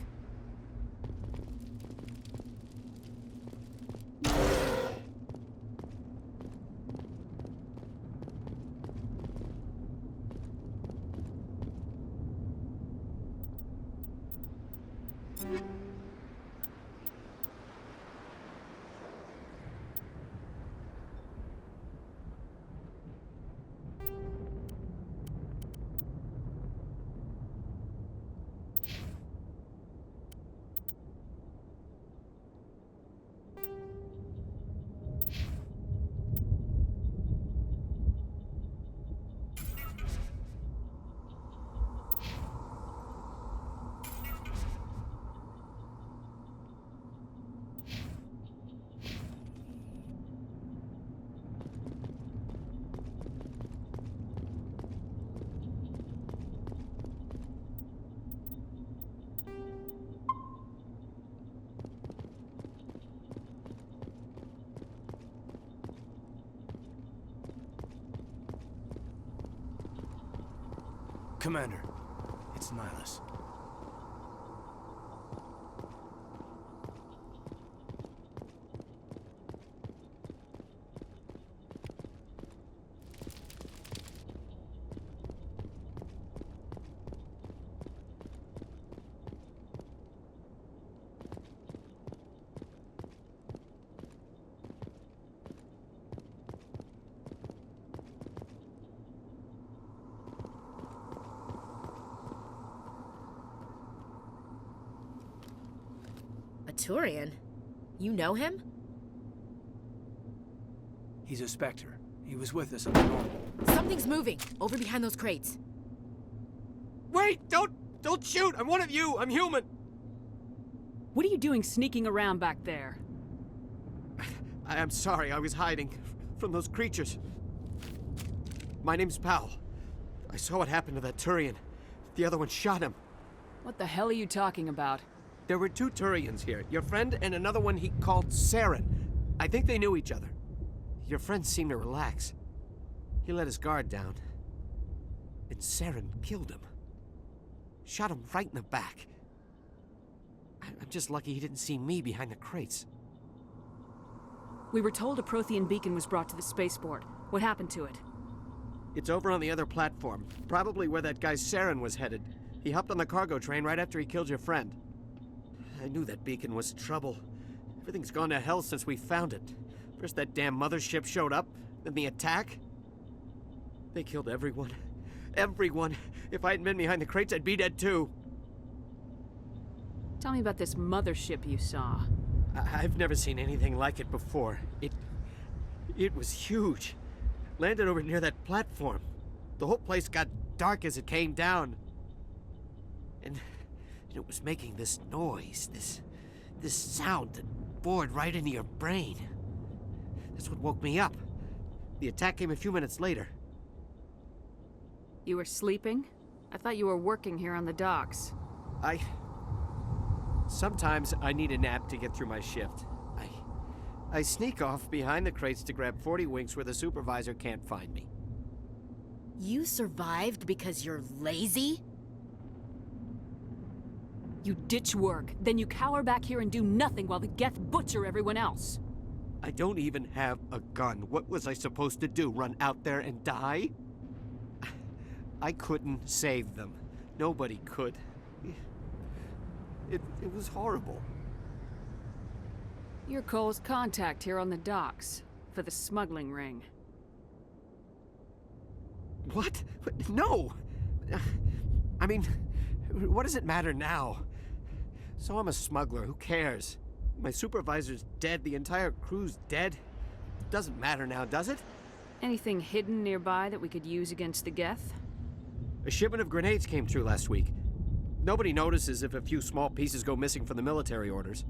Commander, it's Nihilus. Turian? You know him? He's a Spectre. He was with us up north. Something's moving, over behind those crates. Wait! Don't shoot! I'm one of you! I'm human! What are you doing sneaking around back there? I'm sorry, I was hiding from those creatures. My name's Powell. I saw what happened to that Turian. The other one shot him. What the hell are you talking about? There were 2 Turians here. Your friend and another one he called Saren. I think they knew each other. Your friend seemed to relax. He let his guard down. And Saren killed him. Shot him right in the back. I'm just lucky he didn't see me behind the crates. We were told a Prothean beacon was brought to the spaceport. What happened to it? It's over on the other platform. Probably where that guy Saren was headed. He hopped on the cargo train right after he killed your friend. I knew that beacon was trouble. Everything's gone to hell since we found it. First that damn mothership showed up, then the attack. They killed everyone. Everyone. If I hadn't been behind the crates, I'd be dead too. Tell me about this mothership you saw. I've never seen anything like it before. It was huge. Landed over near that platform. The whole place got dark as it came down. And it was making this noise, this sound that bored right into your brain. That's what woke me up. The attack came a few minutes later. You were sleeping? I thought you were working here on the docks. Sometimes I need a nap to get through my shift. I sneak off behind the crates to grab 40 winks where the supervisor can't find me. You survived because you're lazy? You ditch work, then you cower back here and do nothing while the Geth butcher everyone else. I don't even have a gun. What was I supposed to do? Run out there and die? I couldn't save them. Nobody could. It was horrible. You're Cole's contact here on the docks, for the smuggling ring. What? No! I mean, what does it matter now? So I'm a smuggler, who cares? My supervisor's dead, the entire crew's dead. It doesn't matter now, does it? Anything hidden nearby that we could use against the Geth? A shipment of grenades came through last week. Nobody notices if a few small pieces go missing from the military orders.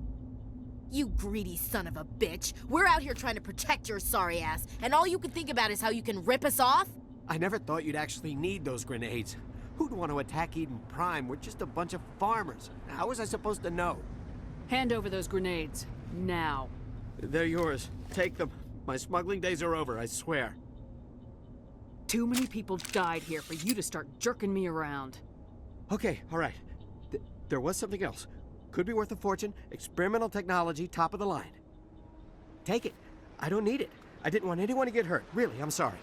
You greedy son of a bitch. We're out here trying to protect your sorry ass, and all you can think about is how you can rip us off? I never thought you'd actually need those grenades. Who'd want to attack Eden Prime? We're just a bunch of farmers. How was I supposed to know? Hand over those grenades. Now. They're yours. Take them. My smuggling days are over, I swear. Too many people died here for you to start jerking me around. Okay, all right. There was something else. Could be worth a fortune. Experimental technology, top of the line. Take it. I don't need it. I didn't want anyone to get hurt. Really, I'm sorry.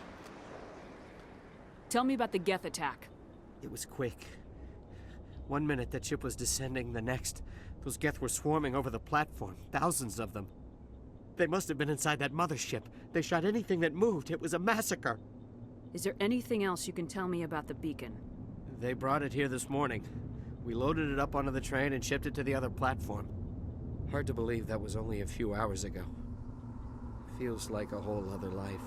Tell me about the Geth attack. It was quick. 1 minute that ship was descending, the next, those Geth were swarming over the platform. Thousands of them. They must have been inside that mothership. They shot anything that moved. It was a massacre. Is there anything else you can tell me about the beacon? They brought it here this morning. We loaded it up onto the train and shipped it to the other platform. Hard to believe that was only a few hours ago. Feels like a whole other life.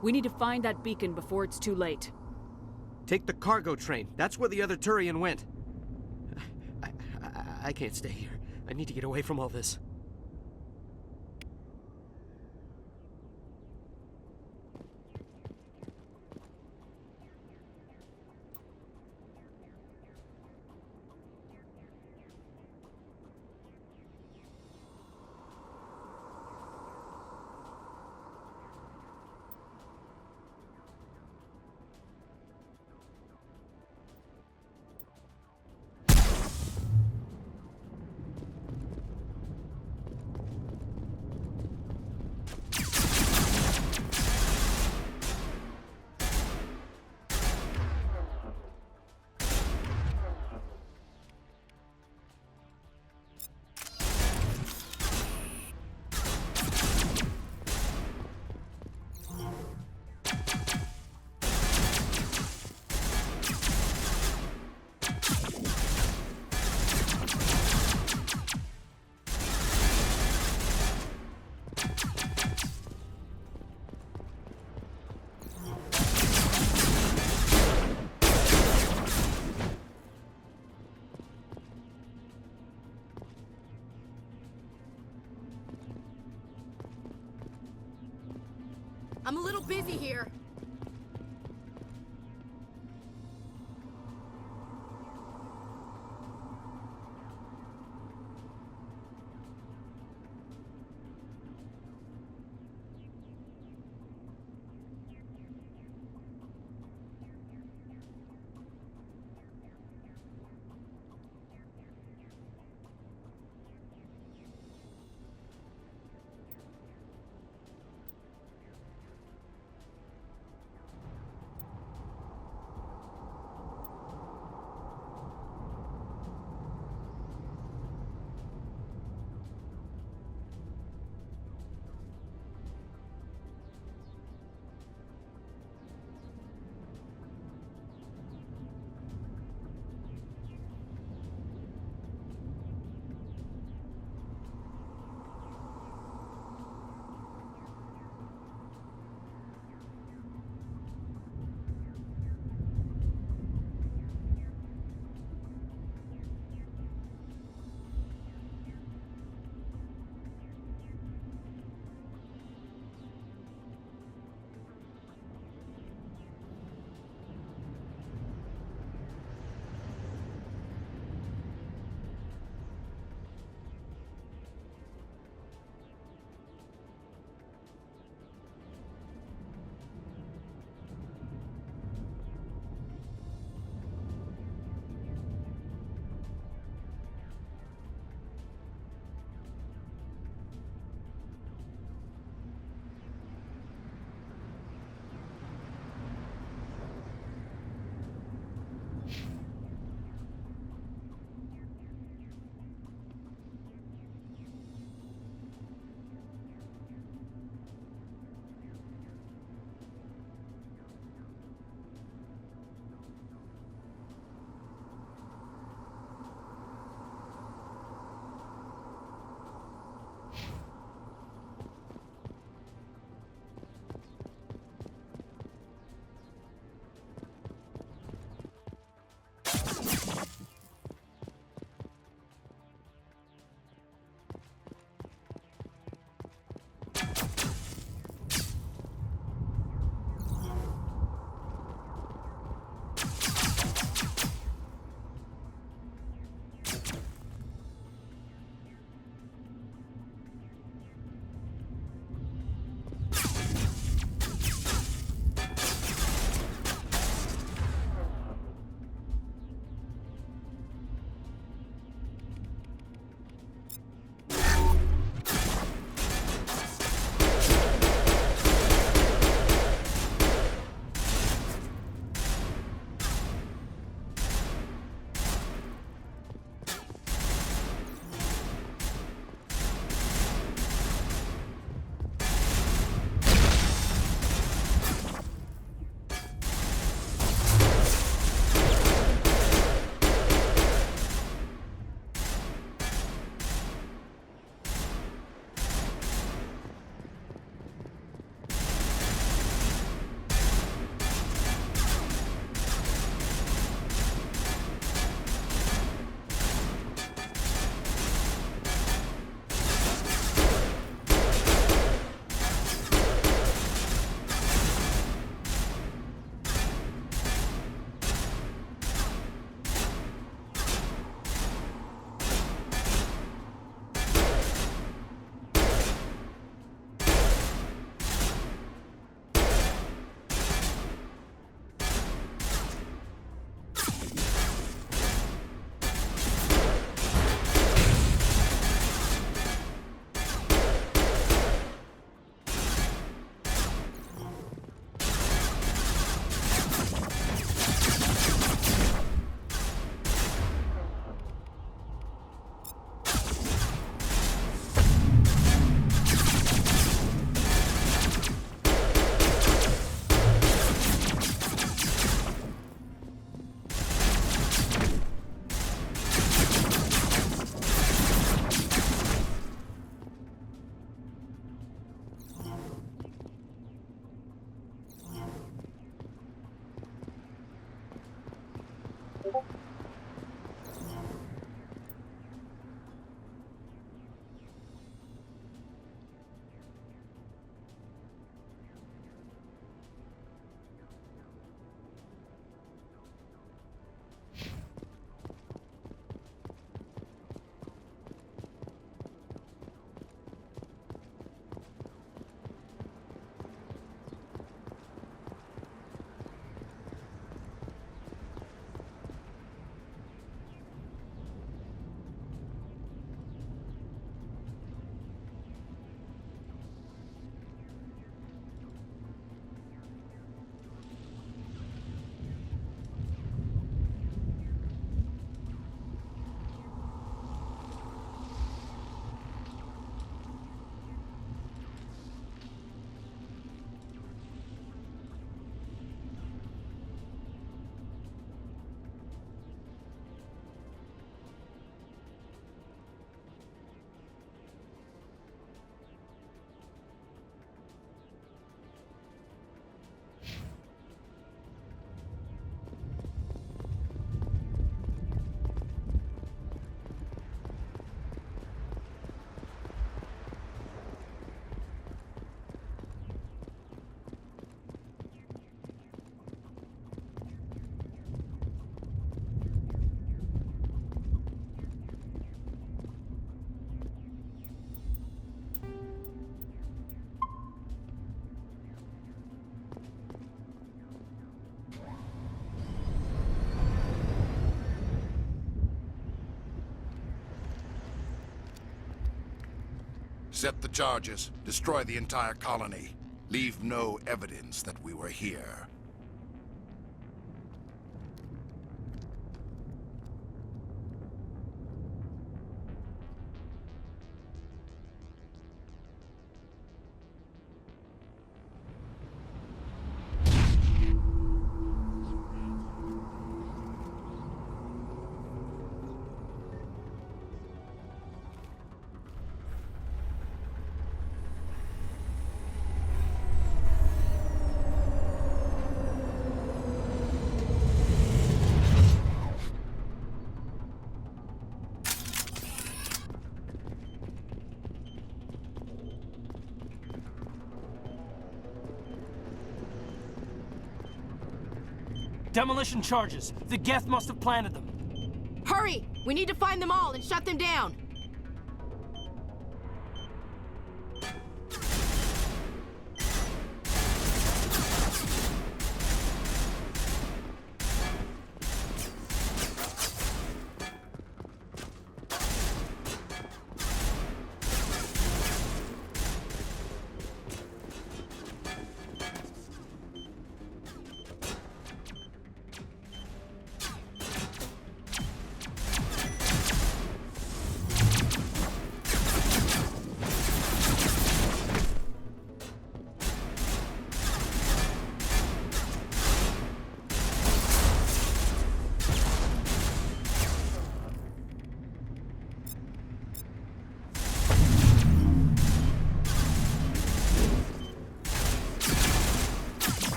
We need to find that beacon before it's too late. Take the cargo train. That's where the other Turian went. I can't stay here. I need to get away from all this. I'm a little busy here. Set the charges. Destroy the entire colony. Leave no evidence that we were here. Demolition charges. The Geth must have planted them. Hurry! We need to find them all and shut them down.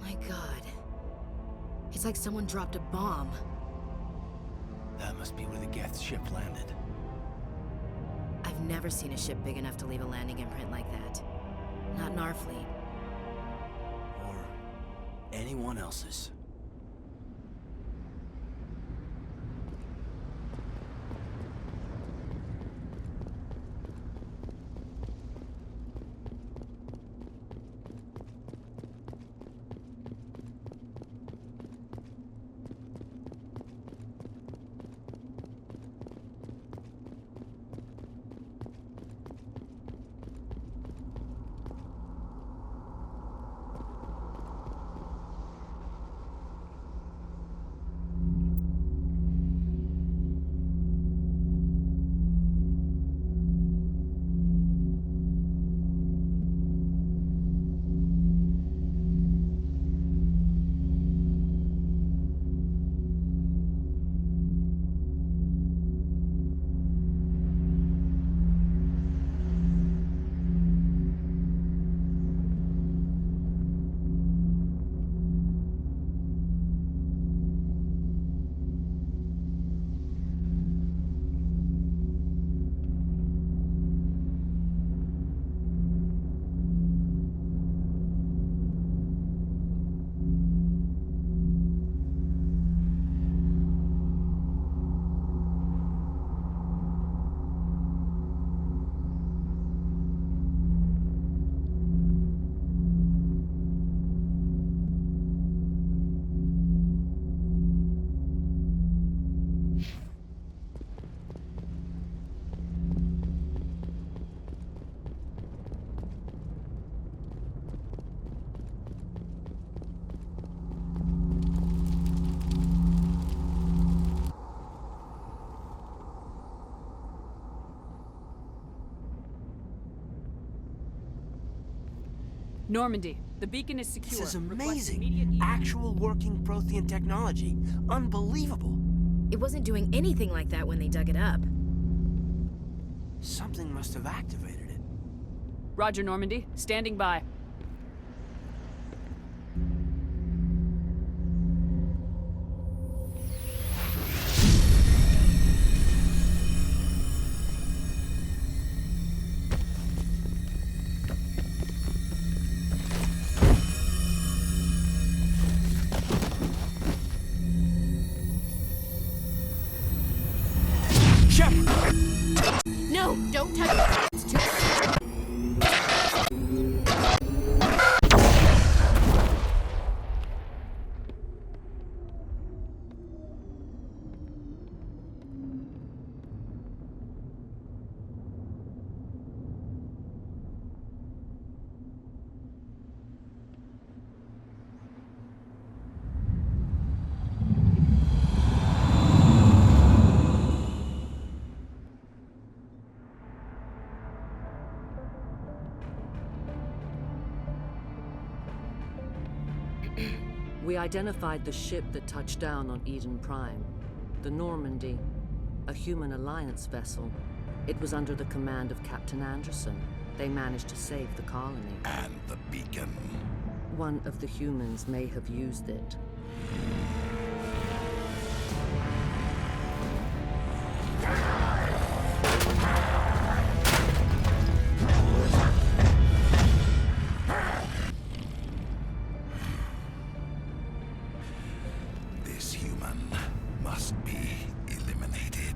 My God. It's like someone dropped a bomb. That must be where the Geth ship landed. I've never seen a ship big enough to leave a landing imprint like that. Not in our fleet. Or anyone else's. Normandy, the beacon is secure. This is Request amazing. immediate- Actual working Prothean technology. Unbelievable. It wasn't doing anything like that when they dug it up. Something must have activated it. Roger, Normandy. Standing by. No, don't touch it. It's too... We identified the ship that touched down on Eden Prime, the Normandy, a human alliance vessel. It was under the command of Captain Anderson. They managed to save the colony. And the beacon. One of the humans may have used it. This human must be eliminated.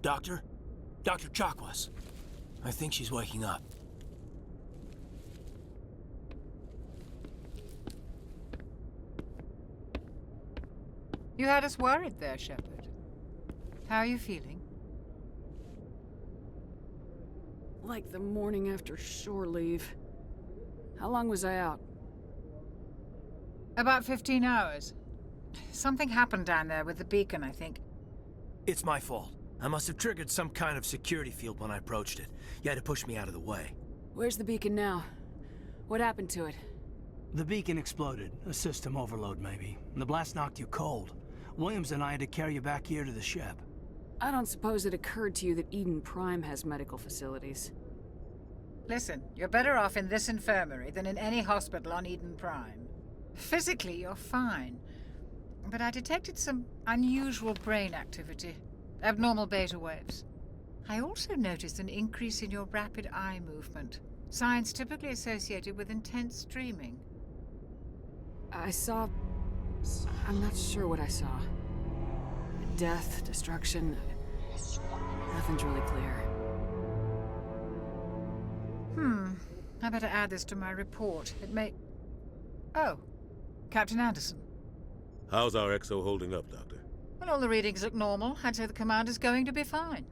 Doctor? Dr. Chakwas. I think she's waking up. You had us worried there, Shepard. How are you feeling? Like the morning after shore leave. How long was I out? About 15 hours. Something happened down there with the beacon, I think. It's my fault. I must have triggered some kind of security field when I approached it. You had to push me out of the way. Where's the beacon now? What happened to it? The beacon exploded. A system overload, maybe. The blast knocked you cold. Williams and I had to carry you back here to the ship. I don't suppose it occurred to you that Eden Prime has medical facilities. Listen, you're better off in this infirmary than in any hospital on Eden Prime. Physically, you're fine. But I detected some unusual brain activity. Abnormal beta waves. I also noticed an increase in your rapid eye movement. Signs typically associated with intense dreaming. I'm not sure what I saw. Death, destruction. Nothing's really clear. I better add this to my report. It may... Oh, Captain Anderson. How's our XO holding up, Doctor? Well, all the readings look normal. I'd say the commander's going to be fine.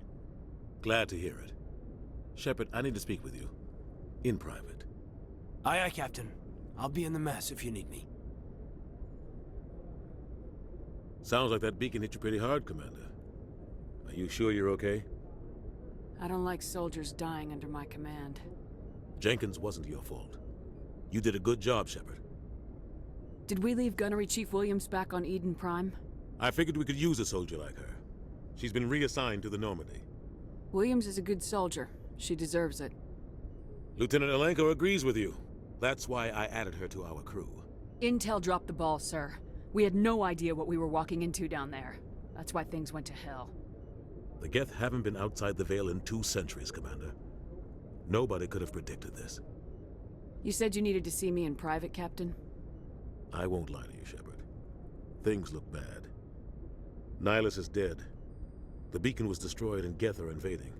Glad to hear it. Shepard, I need to speak with you. In private. Aye, aye, Captain. I'll be in the mess if you need me. Sounds like that beacon hit you pretty hard, Commander. Are you sure you're okay? I don't like soldiers dying under my command. Jenkins wasn't your fault. You did a good job, Shepard. Did we leave Gunnery Chief Williams back on Eden Prime? I figured we could use a soldier like her. She's been reassigned to the Normandy. Williams is a good soldier. She deserves it. Lieutenant Alenko agrees with you. That's why I added her to our crew. Intel dropped the ball, sir. We had no idea what we were walking into down there. That's why things went to hell. The Geth haven't been outside the Veil in 2 centuries, Commander. Nobody could have predicted this. You said you needed to see me in private, Captain? I won't lie to you, Shepard. Things look bad. Nihilus is dead. The beacon was destroyed and Geth are invading.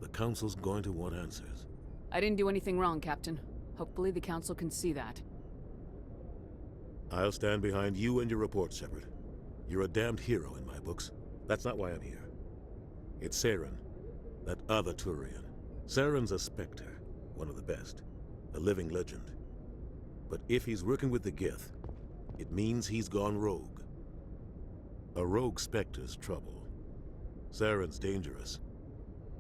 The Council's going to want answers. I didn't do anything wrong, Captain. Hopefully the Council can see that. I'll stand behind you and your report, Shepard. You're a damned hero in my books. That's not why I'm here. It's Saren, that other Turian. Saren's a Spectre, one of the best. A living legend. But if he's working with the Geth, It means he's gone rogue. A rogue Spectre's trouble. Saren's dangerous,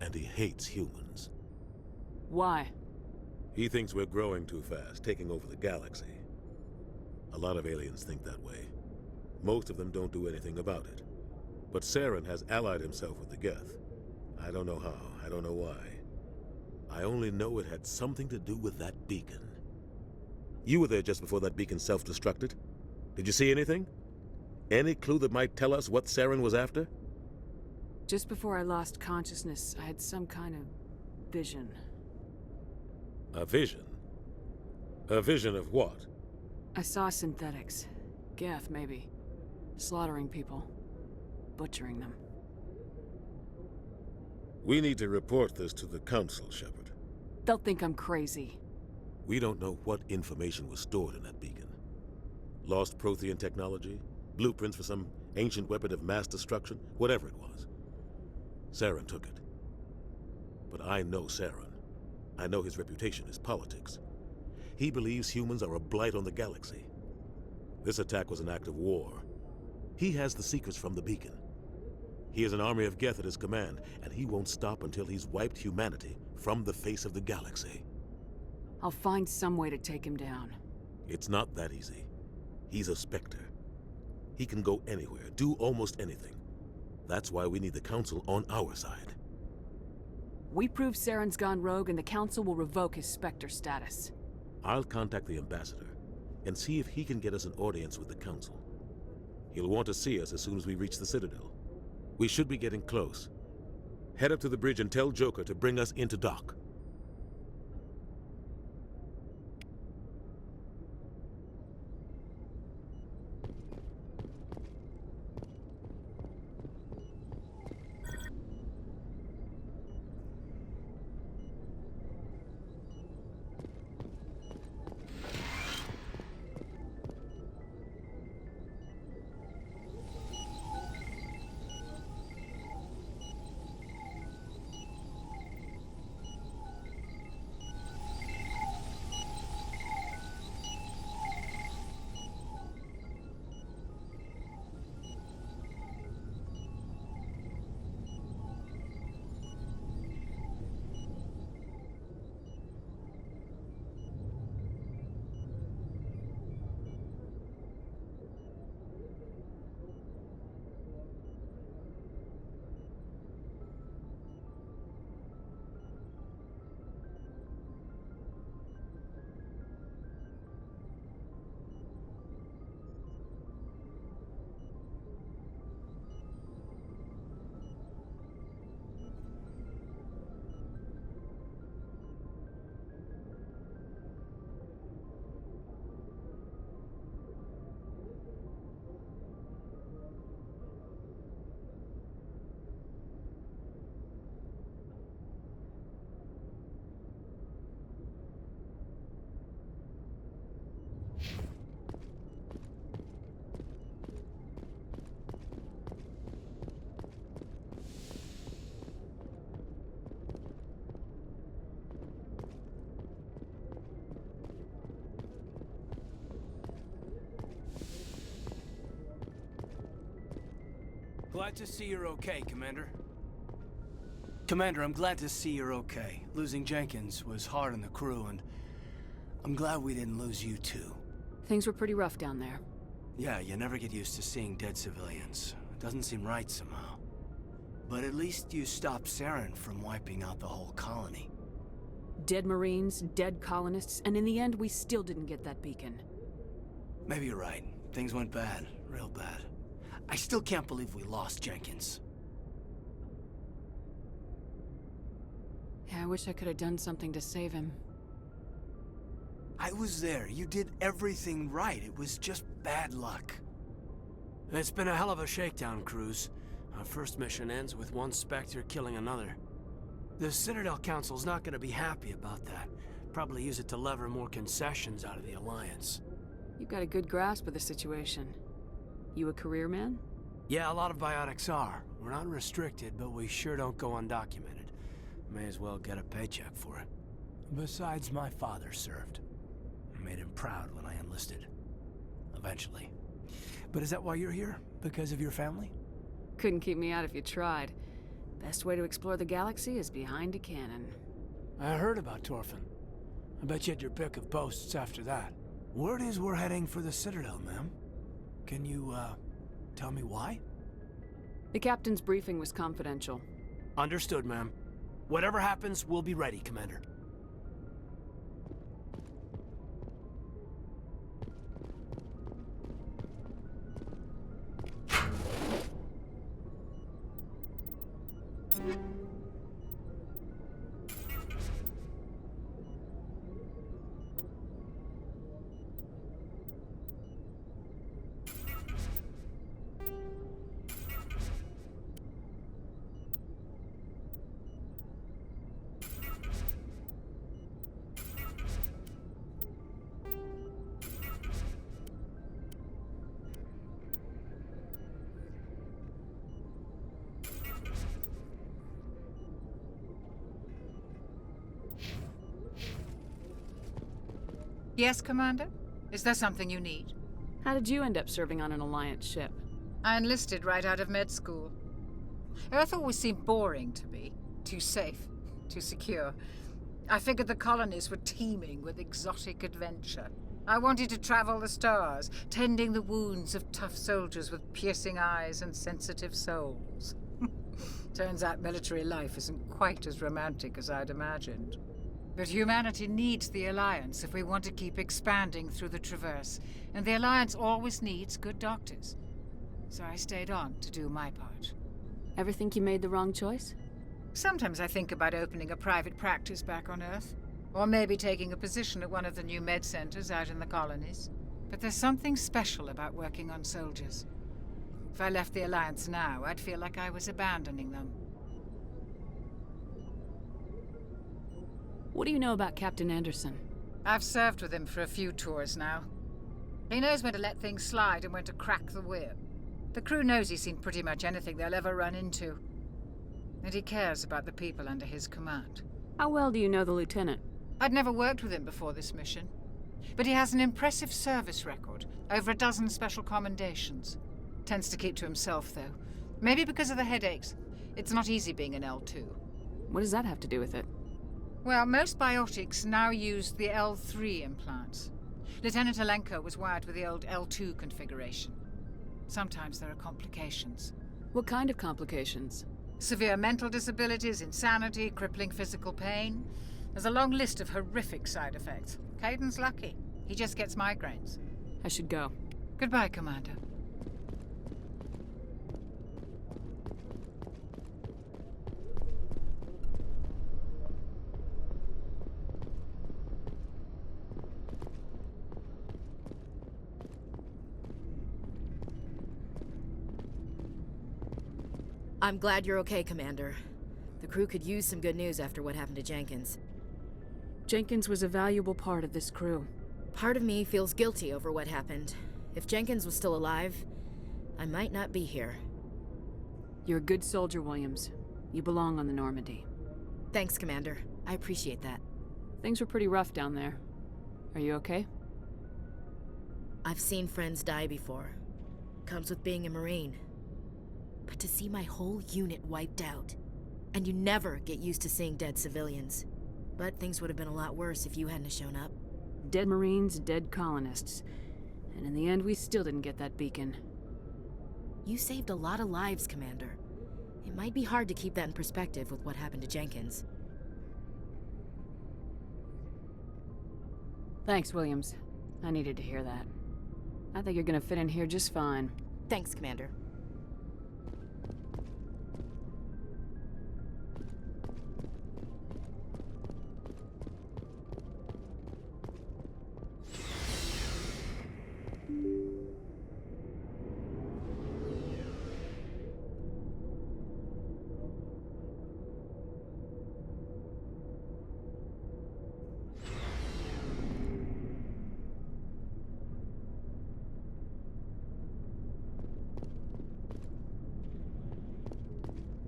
and he hates humans. Why? He thinks we're growing too fast, taking over the galaxy. A lot of aliens think that way. Most of them don't do anything about it. But Saren has allied himself with the Geth. I don't know how, I don't know why. I only know it had something to do with that beacon. You were there just before that beacon self-destructed. Did you see anything? Any clue that might tell us what Saren was after? Just before I lost consciousness, I had some kind of vision. A vision? A vision of what? I saw synthetics. Geth, maybe. Slaughtering people. Butchering them. We need to report this to the Council, Shepard. They'll think I'm crazy. We don't know what information was stored in that beacon. Lost Prothean technology? Blueprints for some ancient weapon of mass destruction? Whatever it was. Saren took it. But I know Saren. I know his reputation is politics. He believes humans are a blight on the galaxy. This attack was an act of war. He has the secrets from the beacon. He has an army of Geth at his command, and he won't stop until he's wiped humanity from the face of the galaxy. I'll find some way to take him down. It's not that easy. He's a Spectre. He can go anywhere, do almost anything. That's why we need the Council on our side. We prove Saren's gone rogue and the Council will revoke his Spectre status. I'll contact the Ambassador and see if he can get us an audience with the Council. He'll want to see us as soon as we reach the Citadel. We should be getting close. Head up to the bridge and tell Joker to bring us into dock. Glad to see you're okay, Commander. Commander, I'm glad to see you're okay. Losing Jenkins was hard on the crew, and I'm glad we didn't lose you too. Things were pretty rough down there. Yeah, you never get used to seeing dead civilians. It doesn't seem right somehow. But at least you stopped Saren from wiping out the whole colony. Dead Marines, dead colonists, and in the end, we still didn't get that beacon. Maybe you're right. Things went bad. Real bad. I still can't believe we lost Jenkins. Yeah, I wish I could have done something to save him. I was there. You did everything right. It was just bad luck. It's been a hell of a shakedown, Cruz. Our first mission ends with one Spectre killing another. The Citadel Council's not gonna be happy about that. Probably use it to lever more concessions out of the Alliance. You've got a good grasp of the situation. You a career man? Yeah, a lot of biotics are. We're not restricted, but we sure don't go undocumented. May as well get a paycheck for it. Besides, my father served. I made him proud when I enlisted. eventually. But is that why you're here? Because of your family? Couldn't keep me out if you tried. Best way to explore the galaxy is behind a cannon. I heard about Torfin. I bet you had your pick of boasts after that. Word is we're heading for the Citadel, ma'am. Can you, tell me why? The captain's briefing was confidential. Understood, ma'am. Whatever happens, we'll be ready, Commander. Yes, Commander? Is there something you need? How did you end up serving on an Alliance ship? I enlisted right out of med school. Earth always seemed boring to me. Too safe, too secure. I figured the colonies were teeming with exotic adventure. I wanted to travel the stars, tending the wounds of tough soldiers with piercing eyes and sensitive souls. Turns out military life isn't quite as romantic as I'd imagined. But humanity needs the Alliance if we want to keep expanding through the Traverse, and the Alliance always needs good doctors. So I stayed on to do my part. Ever think you made the wrong choice? Sometimes I think about opening a private practice back on Earth, or maybe taking a position at one of the new med centers out in the colonies. But there's something special about working on soldiers. If I left the Alliance now, I'd feel like I was abandoning them. What do you know about Captain Anderson? I've served with him for a few tours now. He knows when to let things slide and when to crack the whip. The crew knows he's seen pretty much anything they'll ever run into. And he cares about the people under his command. How well do you know the lieutenant? I'd never worked with him before this mission. But he has an impressive service record, over a dozen special commendations. Tends to keep to himself, though. Maybe because of the headaches. It's not easy being an L2. What does that have to do with it? Well, most biotics now use the L3 implants. Lieutenant Alenko was wired with the old L2 configuration. Sometimes there are complications. What kind of complications? Severe mental disabilities, insanity, crippling physical pain. There's a long list of horrific side effects. Caden's lucky. He just gets migraines. I should go. Goodbye, Commander. I'm glad you're okay, Commander. The crew could use some good news after what happened to Jenkins. Jenkins was a valuable part of this crew. Part of me feels guilty over what happened. If Jenkins was still alive, I might not be here. You're a good soldier, Williams. You belong on the Normandy. Thanks, Commander. I appreciate that. Things were pretty rough down there. Are you okay? I've seen friends die before. Comes with being a Marine. But to see my whole unit wiped out, and you never get used to seeing dead civilians. But things would have been a lot worse if you hadn't shown up. Dead Marines, dead colonists. And in the end, we still didn't get that beacon. You saved a lot of lives, Commander. It might be hard to keep that in perspective with what happened to Jenkins. Thanks, Williams. I needed to hear that. I think you're gonna fit in here just fine. Thanks, Commander.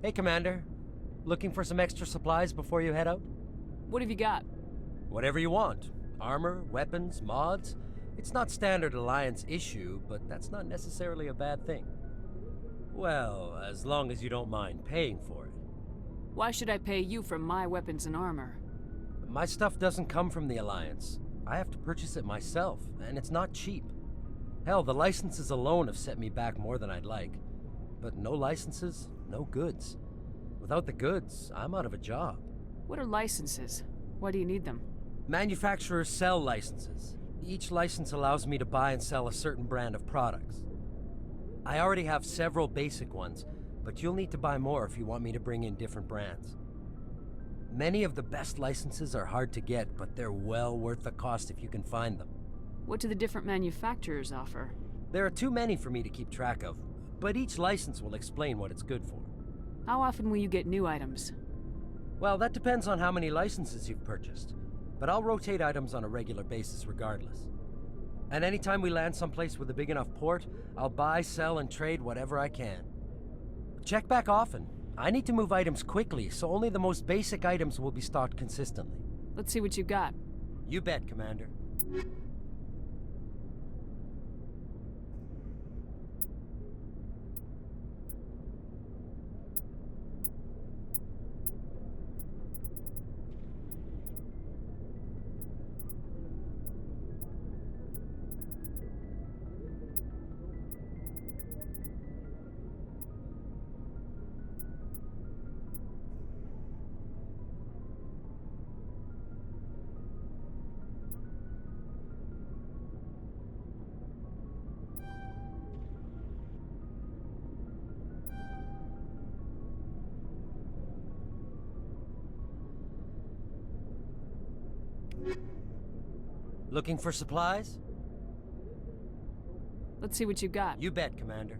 Hey, Commander. Looking for some extra supplies before you head out? What have you got? Whatever you want. Armor, weapons, mods. It's not standard Alliance issue, but that's not necessarily a bad thing. Well, as long as you don't mind paying for it. Why should I pay you for my weapons and armor? My stuff doesn't come from the Alliance. I have to purchase it myself, and it's not cheap. Hell, the licenses alone have set me back more than I'd like. But no licenses, no goods. Without the goods, I'm out of a job. What are licenses? Why do you need them? Manufacturers sell licenses. Each license allows me to buy and sell a certain brand of products. I already have several basic ones, but you'll need to buy more if you want me to bring in different brands. Many of the best licenses are hard to get, but they're well worth the cost if you can find them. What do the different manufacturers offer? There are too many for me to keep track of, but each license will explain what it's good for. How often will you get new items? Well, that depends on how many licenses you've purchased, but I'll rotate items on a regular basis regardless. And anytime we land someplace with a big enough port, I'll buy, sell, and trade whatever I can. Check back often. I need to move items quickly, so only the most basic items will be stocked consistently. Let's see what you got. You bet, Commander. Looking for supplies? Let's see what you got. You bet, Commander.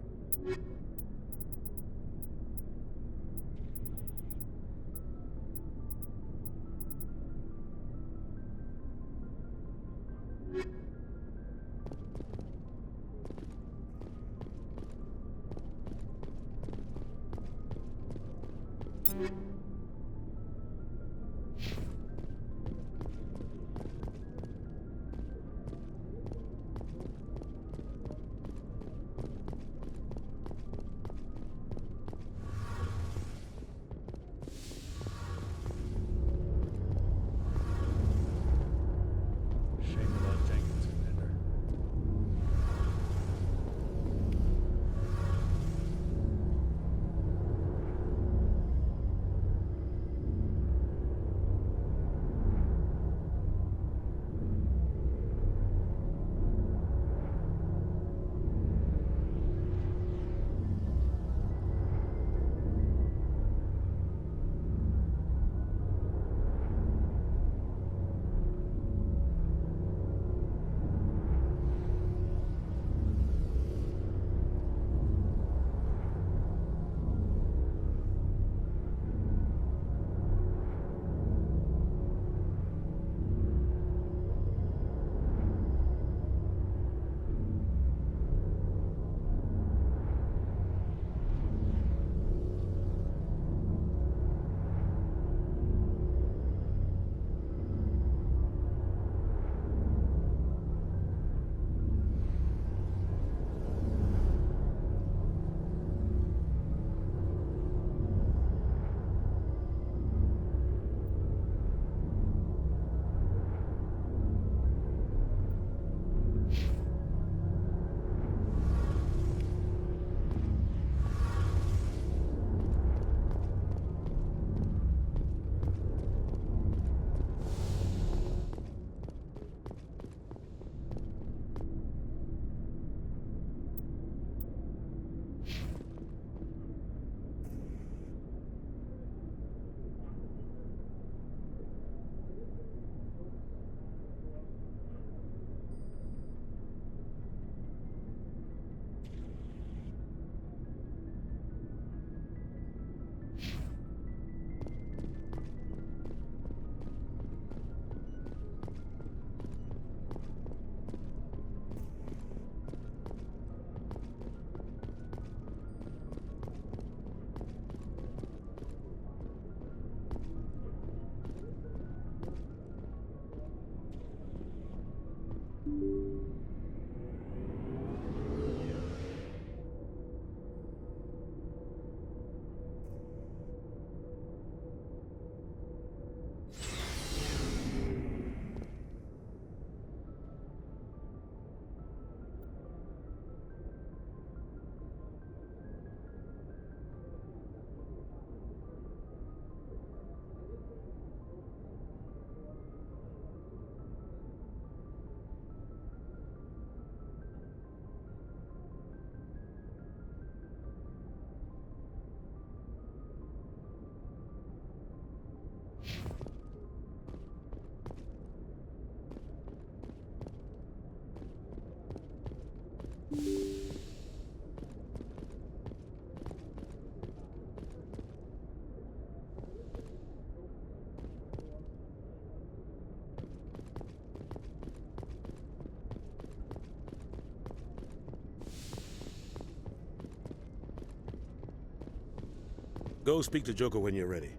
Go speak to Joker when you're ready.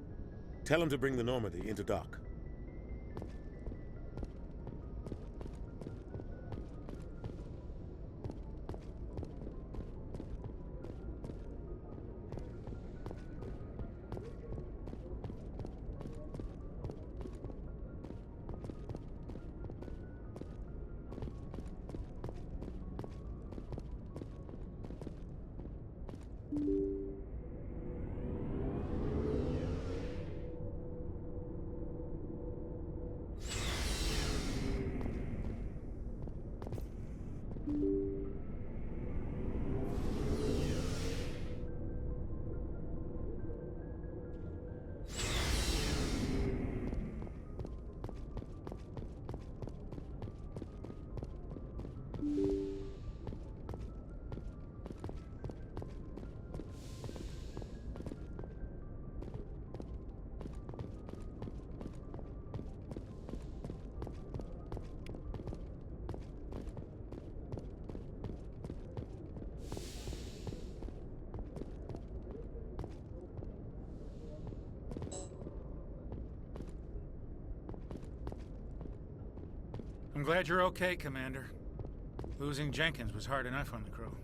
Tell him to bring the Normandy into dock. I'm glad you're okay, Commander. Losing Jenkins was hard enough on the crew.